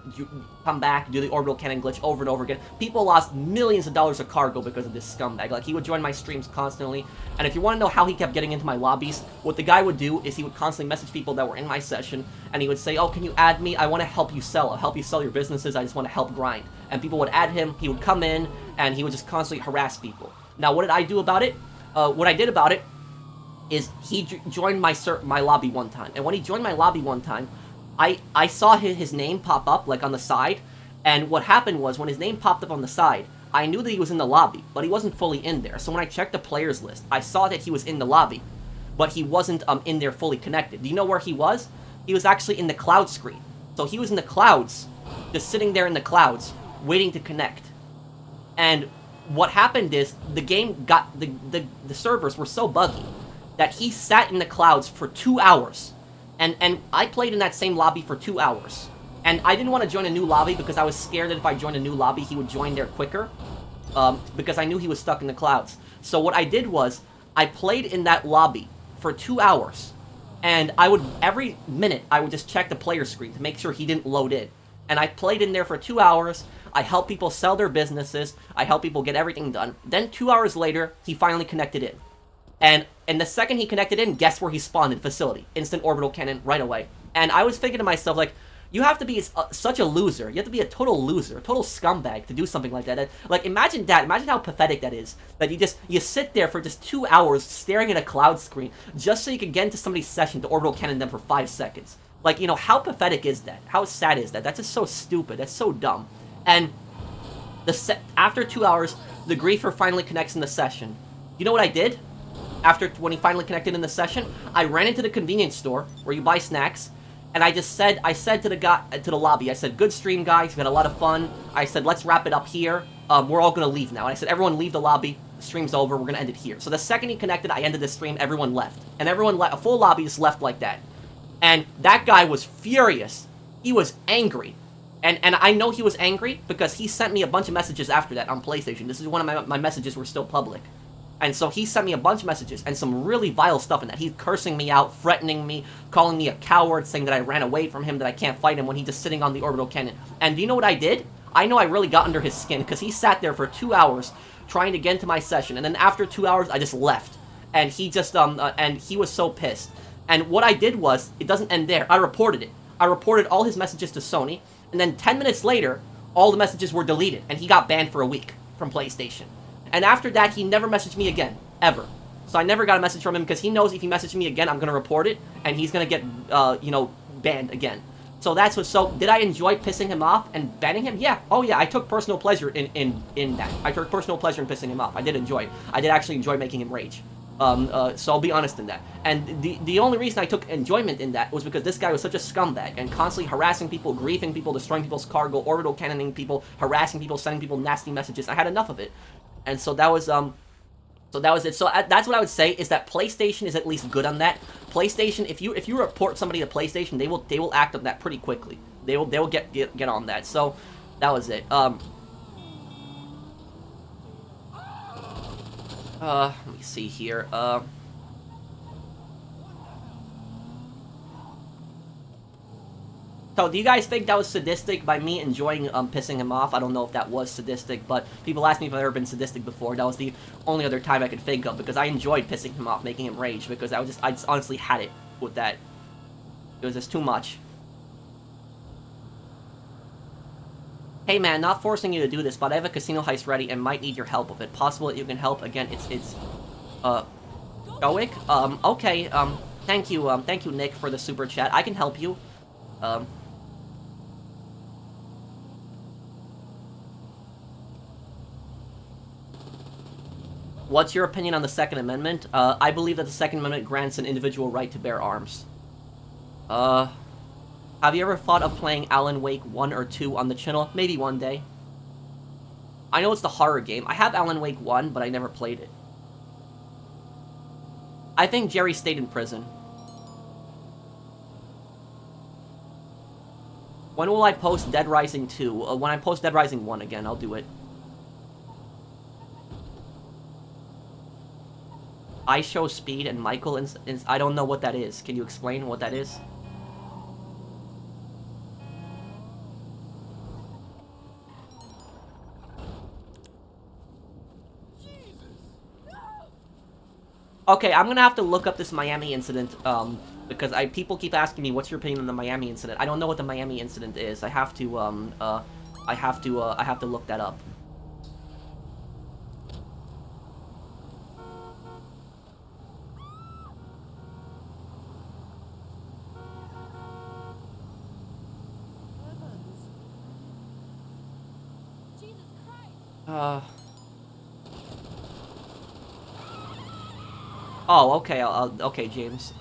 come back, do the orbital cannon glitch over and over again. People lost millions of dollars of cargo because of this scumbag. Like, he would join my streams constantly. And if you want to know how he kept getting into my lobbies, what the guy would do is he would constantly message people that were in my session, and he would say, "Oh, can you add me? I want to help you sell. I'll help you sell your businesses. I just want to help grind." And people would add him. He would come in, and he would just constantly harass people. Now, what did I do about it? What I did about it is he joined my lobby one time. And when he joined my lobby one time, I saw his name pop up, like, on the side. And what happened was, when his name popped up on the side, I knew that he was in the lobby, but he wasn't fully in there. So when I checked the players list, I saw that he was in the lobby, but he wasn't in there fully connected. Do you know where he was? He was actually in the cloud screen. So he was in the clouds, just sitting there in the clouds, waiting to connect. And what happened is, the game got, the servers were so buggy that he sat in the clouds for 2 hours. And I played in that same lobby for 2 hours. And I didn't want to join a new lobby because I was scared that if I joined a new lobby, he would join there quicker. Because I knew he was stuck in the clouds. So what I did was, I played in that lobby for 2 hours. And I would, every minute, I would just check the player screen to make sure he didn't load in. And I played in there for 2 hours. I helped people sell their businesses. I helped people get everything done. Then 2 hours later, he finally connected in. And the second he connected in, guess where he spawned in? Facility. Instant orbital cannon right away. And I was thinking to myself, like, you have to be such a loser. You have to be a total loser, a total scumbag to do something like that. Like, imagine that. Imagine how pathetic that is. That you sit there for just 2 hours staring at a cloud screen just so you can get into somebody's session to orbital cannon them for 5 seconds. Like, you know, how pathetic is that? How sad is that? That's just so stupid. That's so dumb. And after 2 hours, the griefer finally connects in the session. You know what I did? When he finally connected in the session, I ran into the convenience store where you buy snacks, and I said to the guy, to the lobby, I said, "Good stream, guys, we had a lot of fun." I said, "Let's wrap it up here. We're all gonna leave now." And I said, "Everyone leave the lobby. The stream's over. We're gonna end it here." So the second he connected, I ended the stream. Everyone left, and a full lobby just left like that. And that guy was furious. He was angry. And I know he was angry because he sent me a bunch of messages after that on PlayStation. This is one of my messages were still public. And so he sent me a bunch of messages and some really vile stuff in that. He's cursing me out, threatening me, calling me a coward, saying that I ran away from him, that I can't fight him when he's just sitting on the orbital cannon. And do you know what I did? I know I really got under his skin because he sat there for 2 hours trying to get into my session. And then after 2 hours, I just left. And he just, and he was so pissed. And what I did was, it doesn't end there. I reported it. I reported all his messages to Sony. And then 10 minutes later, all the messages were deleted. And he got banned for a week from PlayStation. And after that, he never messaged me again, ever. So I never got a message from him because he knows if he messaged me again, I'm going to report it, and he's going to get, you know, banned again. So that's what, so did I enjoy pissing him off and banning him? Yeah. Oh yeah, I took personal pleasure in that. I took personal pleasure in pissing him off. I did enjoy it. I did actually enjoy making him rage. So I'll be honest in that. And the only reason I took enjoyment in that was because this guy was such a scumbag and constantly harassing people, griefing people, destroying people's cargo, orbital cannoning people, harassing people, sending people nasty messages. I had enough of it. And so that was it. So that's what I would say is that PlayStation is at least good on that. PlayStation, if you report somebody to PlayStation, they will act on that pretty quickly. They will get on that. So that was it. Let me see here. So, do you guys think that was sadistic by me enjoying pissing him off? I don't know if that was sadistic, but people ask me if I've ever been sadistic before. That was the only other time I could think of, because I enjoyed pissing him off, making him rage, because I just honestly had it with that. It was just too much. Hey man, not forcing you to do this, but I have a casino heist ready and might need your help with it. Possible that you can help? Again, it's Stoic? Okay, thank you, Nick, for the super chat. I can help you. What's your opinion on the Second Amendment? I believe that the Second Amendment grants an individual right to bear arms. Have you ever thought of playing Alan Wake 1 or 2 on the channel? Maybe one day. I know it's the horror game. I have Alan Wake 1, but I never played it. I think Jerry stayed in prison. When will I post Dead Rising 2? When I post Dead Rising 1 again, I'll do it. I show speed and Michael I don't know what that is. Can you explain what that is? Okay, I'm gonna have to look up this Miami incident, because people keep asking me, what's your opinion on the Miami incident? I don't know what the Miami incident is. I have to look that up. Oh, okay, okay, James.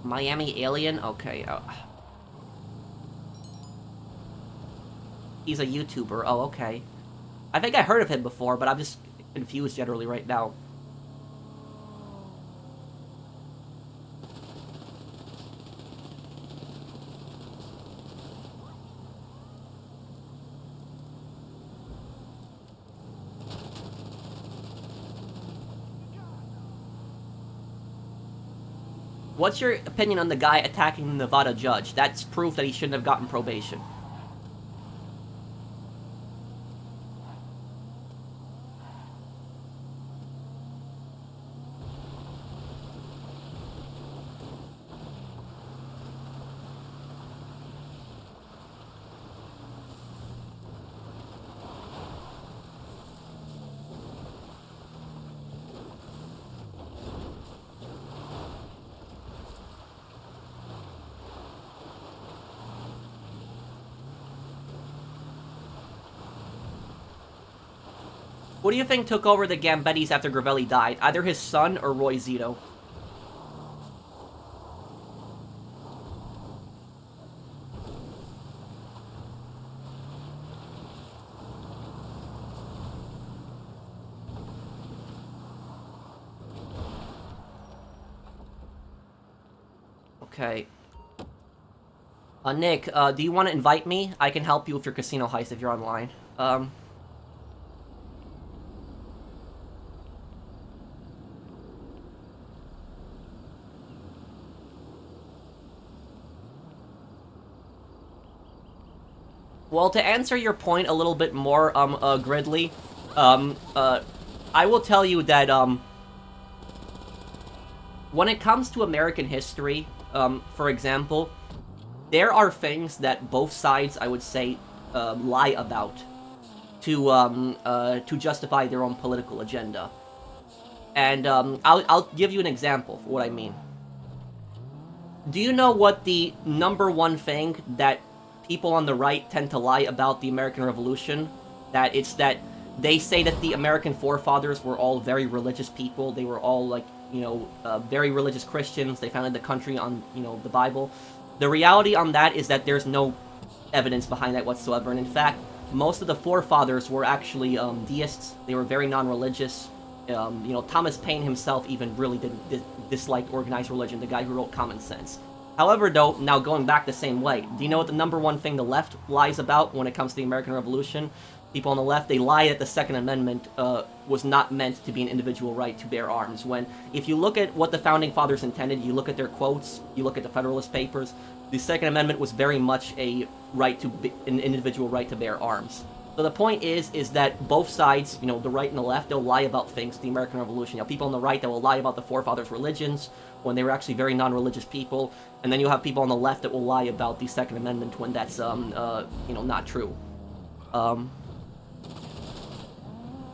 Miami Alien? Okay, he's a YouTuber. Oh, okay. I think I heard of him before, but I'm just confused generally right now. What's your opinion on the guy attacking the Nevada judge? That's proof that he shouldn't have gotten probation. Who do you think took over the Gambettis after Gravelli died? Either his son or Roy Zito? Okay. Nick, do you want to invite me? I can help you with your casino heist if you're online. Well, to answer your point a little bit more, Gridley, I will tell you that, when it comes to American history, for example, there are things that both sides, I would say, lie about to justify their own political agenda. And, I'll give you an example for what I mean. Do you know what the #1 thing that people on the right tend to lie about the American Revolution? That it's that they say that the American forefathers were all very religious people. They were all, like, you know, very religious Christians. They founded the country on, you know, the Bible. The reality on that is that there's no evidence behind that whatsoever. And in fact, most of the forefathers were actually deists. They were very non-religious. You know, Thomas Paine himself even really didn't dislike organized religion, the guy who wrote Common Sense. However, though, now going back the same way, do you know what the #1 thing the left lies about when it comes to the American Revolution? People on the left, they lie that the Second Amendment was not meant to be an individual right to bear arms. When, if you look at what the Founding Fathers intended, you look at their quotes, you look at the Federalist Papers, the Second Amendment was very much a right to an individual right to bear arms. So the point is that both sides, you know, the right and the left, they'll lie about things. The American Revolution, you know, people on the right that will lie about the forefathers' religions when they were actually very non-religious people, and then you'll have people on the left that will lie about the Second Amendment when that's you know, not true.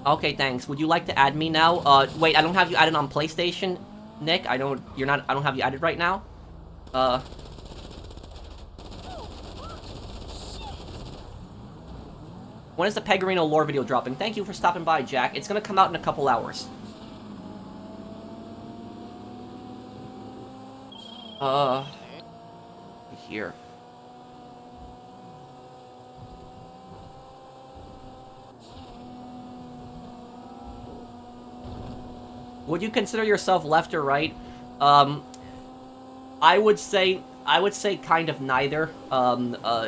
Okay, thanks. Would you like to add me now? Wait, I don't have you added on PlayStation, Nick. I don't have you added right now. When is the Pegorino lore video dropping? Thank you for stopping by, Jack. It's gonna come out in a couple hours. Here. Would you consider yourself left or right? I would say kind of neither.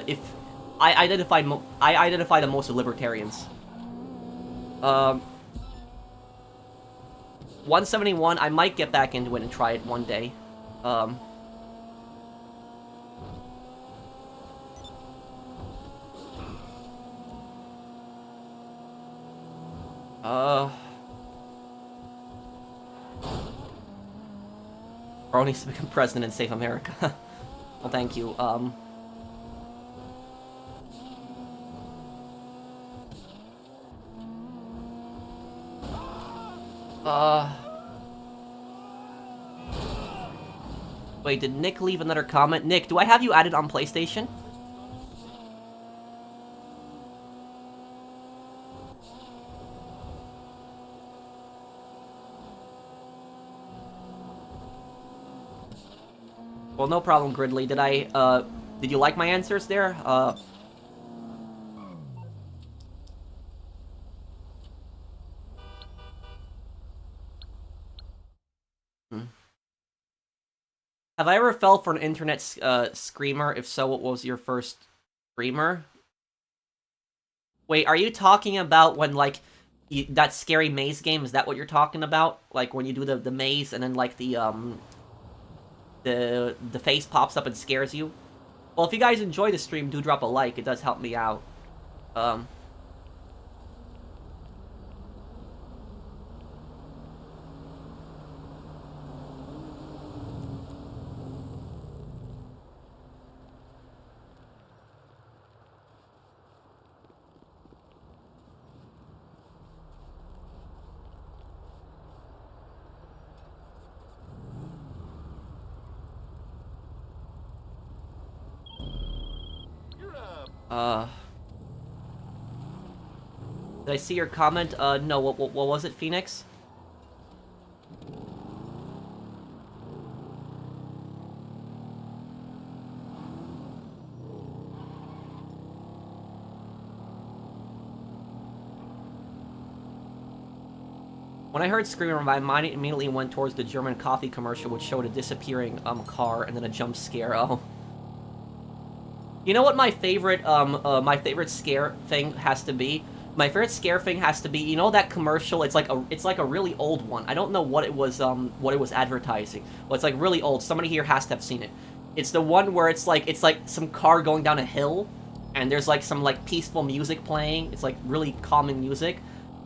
If I identify the most with libertarians. 171. I might get back into it and try it one day. Bro needs to become president and save America. Well, thank you. Wait, did Nick leave another comment? Nick, do I have you added on PlayStation? Well, no problem, Gridley. Did you like my answers there? Have I ever fell for an internet screamer? If so, what was your first screamer? Wait, are you talking about when, like, that scary maze game? Is that what you're talking about? Like, when you do the maze and then, like, the face pops up and scares you? Well, if you guys enjoy the stream, do drop a like. It does help me out. Did I see your comment? No, what was it, Phoenix? When I heard Screamer, my mind immediately went towards the German coffee commercial, which showed a disappearing, car and then a jump scare. Oh. You know what my favorite scare thing has to be? My favorite scare thing has to be, you know that commercial? It's like a really old one. I don't know what it was advertising. Well, it's like really old. Somebody here has to have seen it. It's the one where it's like some car going down a hill, and there's like some like peaceful music playing. It's like really calming music,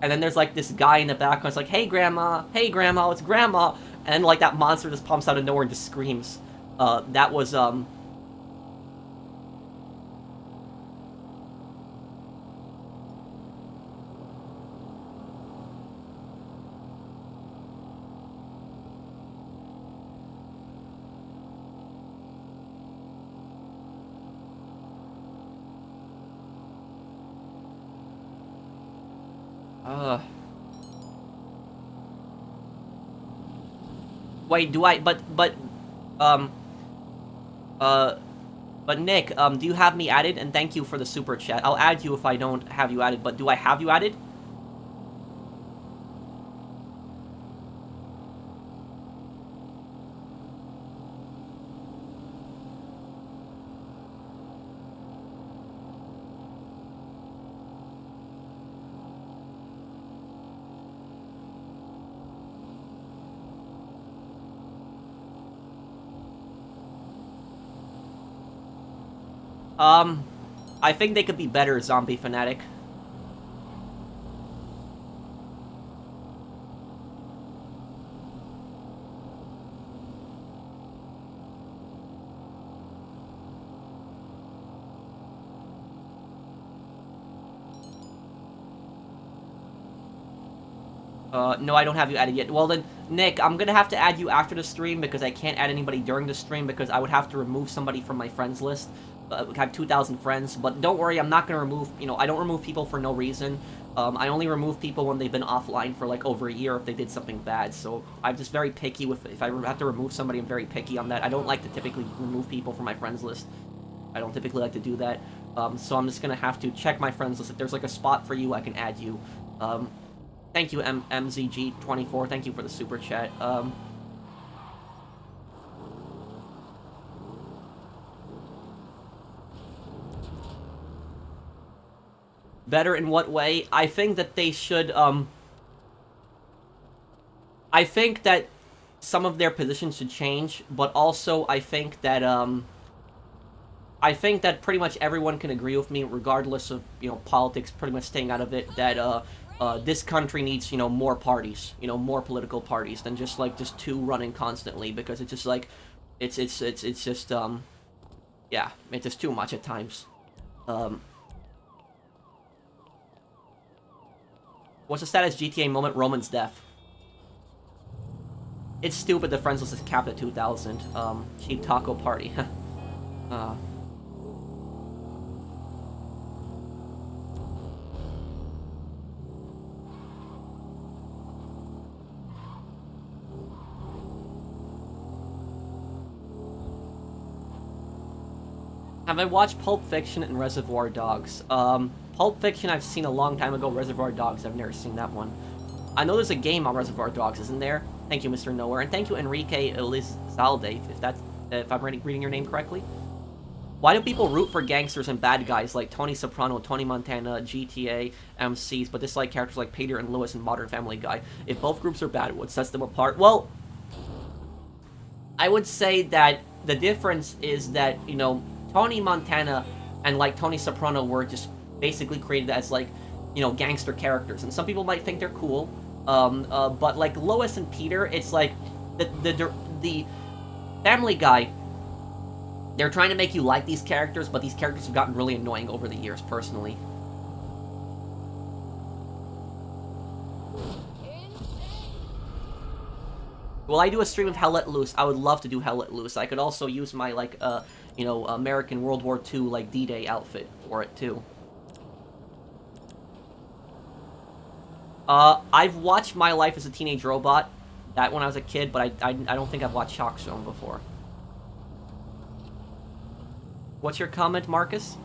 and then there's like this guy in the background. It's like, hey grandma, it's grandma, and then like that monster just pumps out of nowhere and just screams. That was Wait, do I, but Nick, do you have me added? And thank you for the super chat. I'll add you if I don't have you added, but do I have you added? I think they could be better, Zombie Fanatic. No, I don't have you added yet. Well then, Nick, I'm gonna have to add you after the stream because I can't add anybody during the stream because I would have to remove somebody from my friends list. I have 2,000 friends, but don't worry, I'm not gonna remove, I don't remove people for no reason. I only remove people when they've been offline for like over a year if they did something bad, so I'm just very picky with, if I have to remove somebody, I'm very picky on that. I don't like to typically remove people from my friends list. I don't typically like to do that. So I'm just gonna have to check my friends list. If there's like a spot for you, I can add you. Thank you, MZG24. Thank you for the super chat. Better in what way? I think that they should, I think that some of their positions should change, but also I think that, pretty much everyone can agree with me, regardless of, politics pretty much staying out of it, that, this country needs, more parties, more political parties than just two running constantly, because it's just like, it's just, yeah, it's just too much at times. What's the status GTA moment? Roman's death. It's stupid the friends list is capped at 2,000. Cheap taco party. Have I watched Pulp Fiction and Reservoir Dogs? Pulp Fiction I've seen a long time ago. Reservoir Dogs, I've never seen that one. I know there's a game on Reservoir Dogs, isn't there? Thank you, Mr. Nowhere, and thank you, Enrique Elizalde, if I'm reading your name correctly. Why do people root for gangsters and bad guys like Tony Soprano, Tony Montana, GTA, MCs, but dislike characters like Peter and Lewis in Modern Family Guy? If both groups are bad, what sets them apart? Well, I would say that the difference is that, Tony Montana and, Tony Soprano were just basically created as, gangster characters. And some people might think they're cool, but, Lois and Peter, it's like, the Family Guy, they're trying to make you like these characters, but these characters have gotten really annoying over the years, personally. Will I do a stream of Hell Let Loose? I would love to do Hell Let Loose. I could also use my, American World War II, D-Day outfit for it, too. I've watched My Life as a Teenage Robot, that when I was a kid, but I don't think I've watched Shock Zone before. What's your comment, Marcus?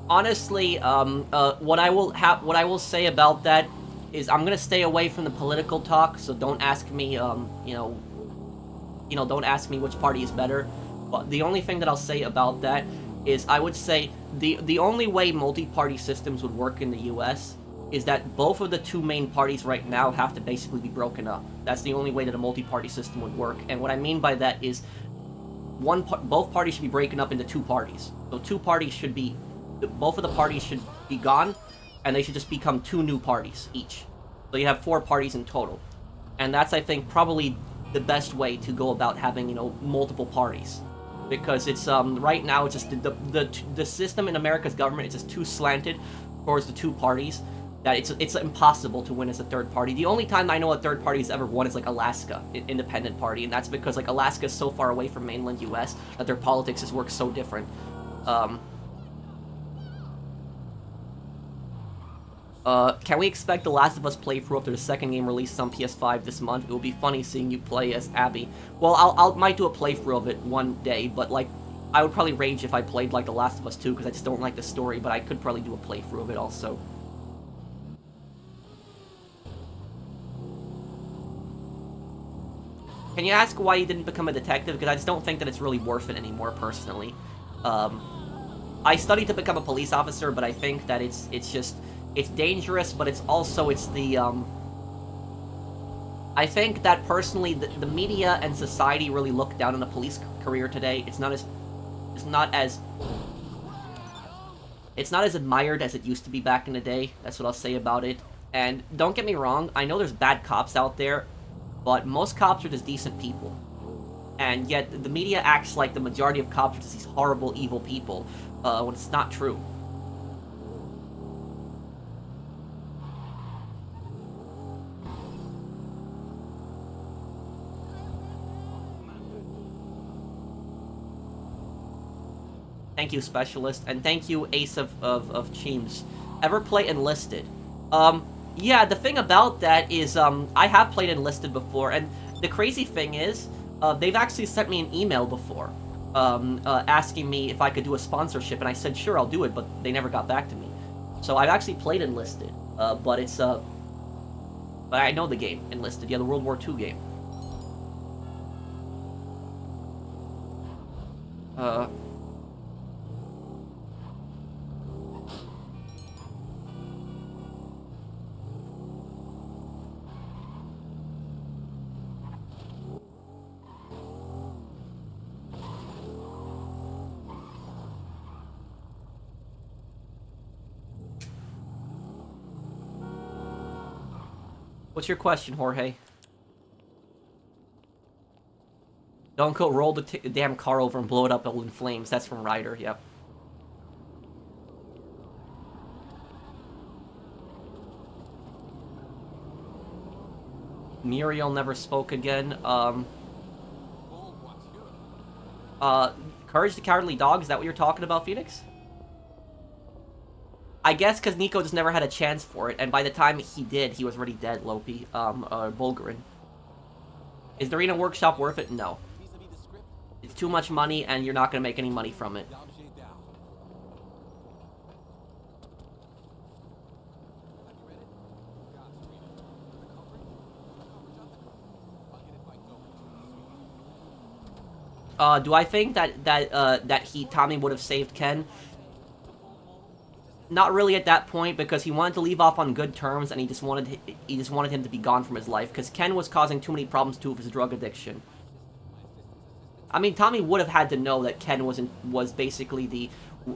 Honestly, what I will say about that is I'm gonna stay away from the political talk, so don't ask me, don't ask me which party is better. But the only thing that I'll say about that is I would say the only way multi-party systems would work in the U.S. is that both of the two main parties right now have to basically be broken up. That's the only way that a multi-party system would work. And what I mean by that is both parties should be broken up into two parties. So both of the parties should be gone, and they should just become two new parties each. So you have 4 parties in total. And that's, I think, probably the best way to go about having, multiple parties. Because it's, right now, it's just the system in America's government is just too slanted towards the two parties that it's impossible to win as a third party. The only time I know a third party has ever won is, Alaska, independent party, and that's because, Alaska is so far away from mainland U.S. that their politics just work so different. Can we expect The Last of Us playthrough after the second game releases on PS5 this month? It will be funny seeing you play as Abby. Well, I might do a playthrough of it one day, but, I would probably rage if I played, The Last of Us 2, because I just don't like the story, but I could probably do a playthrough of it also. Can you ask why you didn't become a detective? Because I just don't think that it's really worth it anymore, personally. I studied to become a police officer, but I think that it's just it's dangerous, but it's also it's the I think that personally the media and society really look down on the police career today. It's not as admired as it used to be back in the day. That's what I'll say about it. And don't get me wrong, I know there's bad cops out there, but most cops are just decent people. And yet the media acts like the majority of cops are just these horrible, evil people, when it's not true. Thank you, Specialist, and thank you, Ace of Cheems. Ever play Enlisted? Yeah, the thing about that is, I have played Enlisted before, and the crazy thing is, they've actually sent me an email before, asking me if I could do a sponsorship, and I said, sure, I'll do it, but they never got back to me. So I've actually played Enlisted, but it's, but I know the game, Enlisted, yeah, the World War II game. What's your question, Jorge? Don't go roll the damn car over and blow it up in flames. That's from Ryder, yep. Muriel never spoke again. Courage the Cowardly Dog, is that what you're talking about, Phoenix? I guess because Nico just never had a chance for it, and by the time he did, he was already dead, Lopi, Bulgarin. Is the Arena Workshop worth it? No. It's too much money, and you're not going to make any money from it. Do I think that Tommy would have saved Ken? Not really at that point, because he wanted to leave off on good terms, and he just wanted him to be gone from his life, because Ken was causing too many problems too with his drug addiction. I mean, Tommy would have had to know that Ken was basically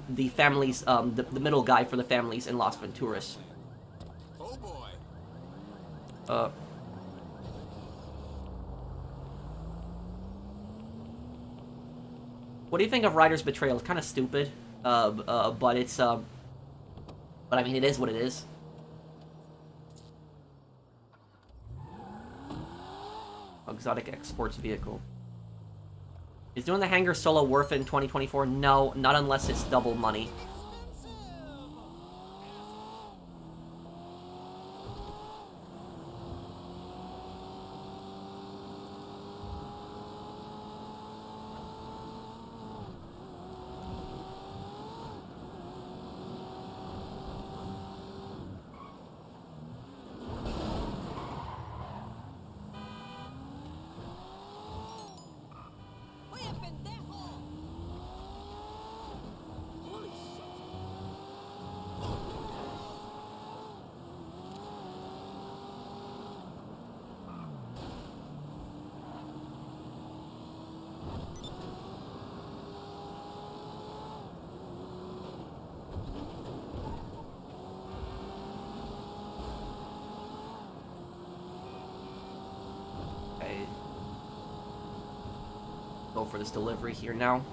the family's the middle guy for the families in Las Venturas. Oh boy. What do you think of Ryder's betrayal? It's kind of stupid, but it's but I mean, it is what it is. Exotic exports vehicle. Is doing the hangar solo worth it in 2024? No, not unless it's double money. Go for this delivery here now.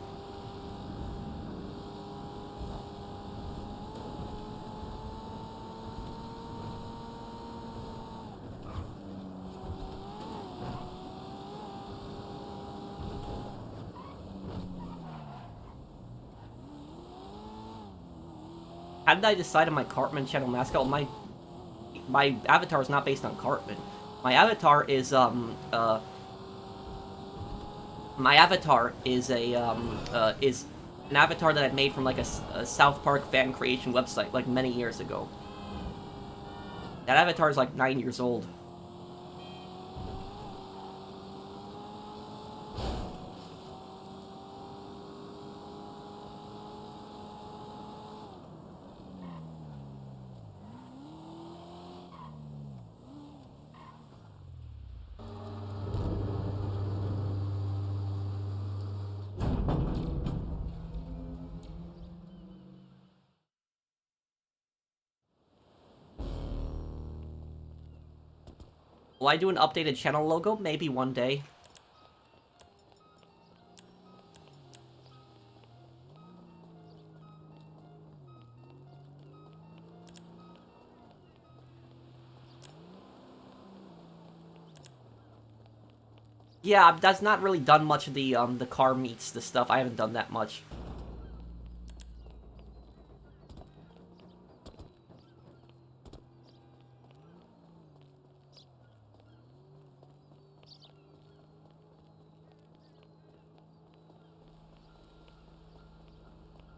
How did I decide on my Cartman channel mascot? Well, my avatar is not based on Cartman. My avatar is my avatar is is an avatar that I made from like a South Park fan creation website like many years ago. That avatar is like 9 years old. Will I do an updated channel logo? Maybe one day. Yeah, that's not really done much of the car meets, the stuff. I haven't done that much.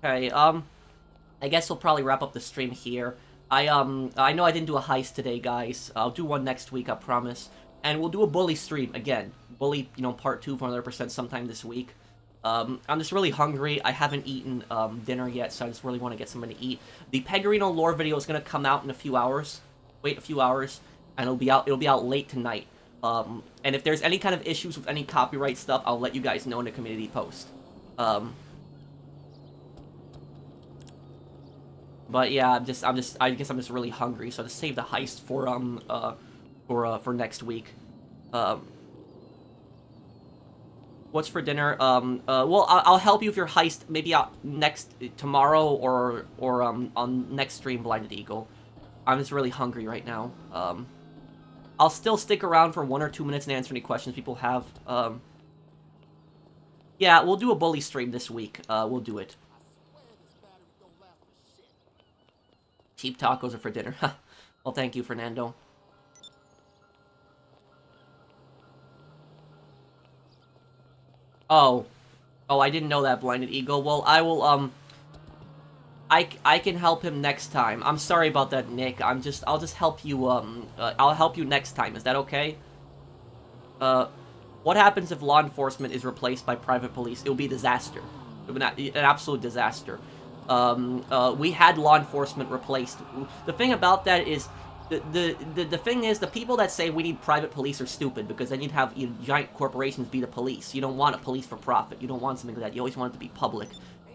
Okay, I guess we'll probably wrap up the stream here. I know I didn't do a heist today, guys. I'll do one next week, I promise. And we'll do a bully stream again. Bully, part 2 for another % sometime this week. I'm just really hungry. I haven't eaten dinner yet, so I just really want to get something to eat. The Pegorino lore video is gonna come out in a few hours. Wait a few hours, and it'll be out late tonight. And if there's any kind of issues with any copyright stuff, I'll let you guys know in the community post. But yeah, I guess I'm just really hungry, so to save the heist for next week. What's for dinner? Well, I'll help you with your heist maybe tomorrow or on next stream, Blinded Eagle. I'm just really hungry right now. I'll still stick around for 1 or 2 minutes and answer any questions people have. Yeah, we'll do a bully stream this week. We'll do it. Cheap tacos are for dinner. Well, thank you, Fernando. Oh, I didn't know that, Blinded Eagle. Well, I will, I can help him next time. I'm sorry about that, Nick. I'll just help you, I'll help you next time. Is that okay? What happens if law enforcement is replaced by private police? It will be a disaster. It will be an absolute disaster. We had law enforcement replaced. The thing about that is, the thing is, the people that say we need private police are stupid, because then you'd have giant corporations be the police. You don't want a police for profit. You don't want something like that. You always want it to be public.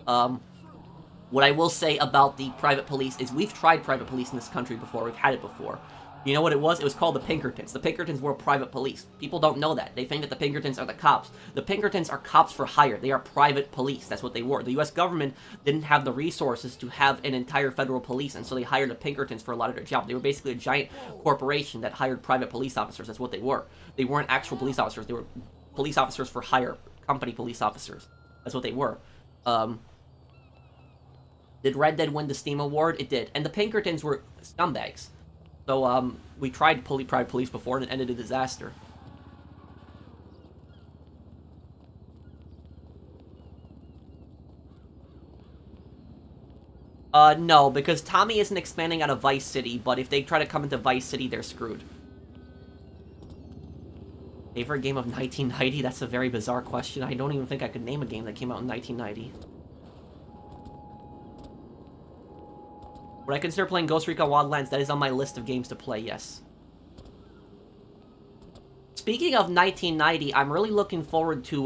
What I will say about the private police is we've tried private police in this country before. We've had it before. You know what it was? It was called the Pinkertons. The Pinkertons were private police. People don't know that. They think that the Pinkertons are the cops. The Pinkertons are cops for hire. They are private police. That's what they were. The U.S. government didn't have the resources to have an entire federal police, and so they hired the Pinkertons for a lot of their jobs. They were basically a giant corporation that hired private police officers. That's what they were. They weren't actual police officers. They were police officers for hire. Company police officers. That's what they were. Did Red Dead win the Steam Award? It did. And the Pinkertons were scumbags. So, we tried private police before, and it ended in disaster. No, because Tommy isn't expanding out of Vice City, but if they try to come into Vice City, they're screwed. Favorite game of 1990? That's a very bizarre question. I don't even think I could name a game that came out in 1990. Would I consider playing Ghost Recon Wildlands? That is on my list of games to play, yes. Speaking of 1990, I'm really looking forward to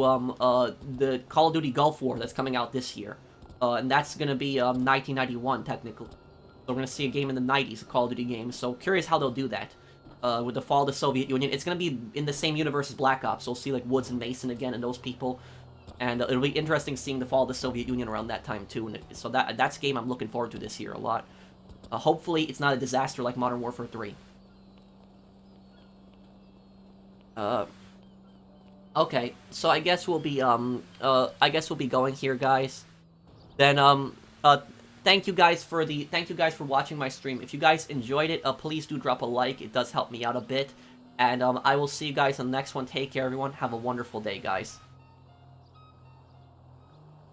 the Call of Duty Gulf War that's coming out this year. And that's going to be 1991, technically. So we're going to see a game in the 90s, a Call of Duty game. So curious how they'll do that. With the fall of the Soviet Union. It's going to be in the same universe as Black Ops. So we'll see like Woods and Mason again and those people. And it'll be interesting seeing the fall of the Soviet Union around that time, too. And so that's a game I'm looking forward to this year a lot. Hopefully, it's not a disaster like Modern Warfare 3. Okay, so I guess we'll be going here, guys. Then, thank you guys for watching my stream. If you guys enjoyed it, please do drop a like. It does help me out a bit. And, I will see you guys on the next one. Take care, everyone. Have a wonderful day, guys.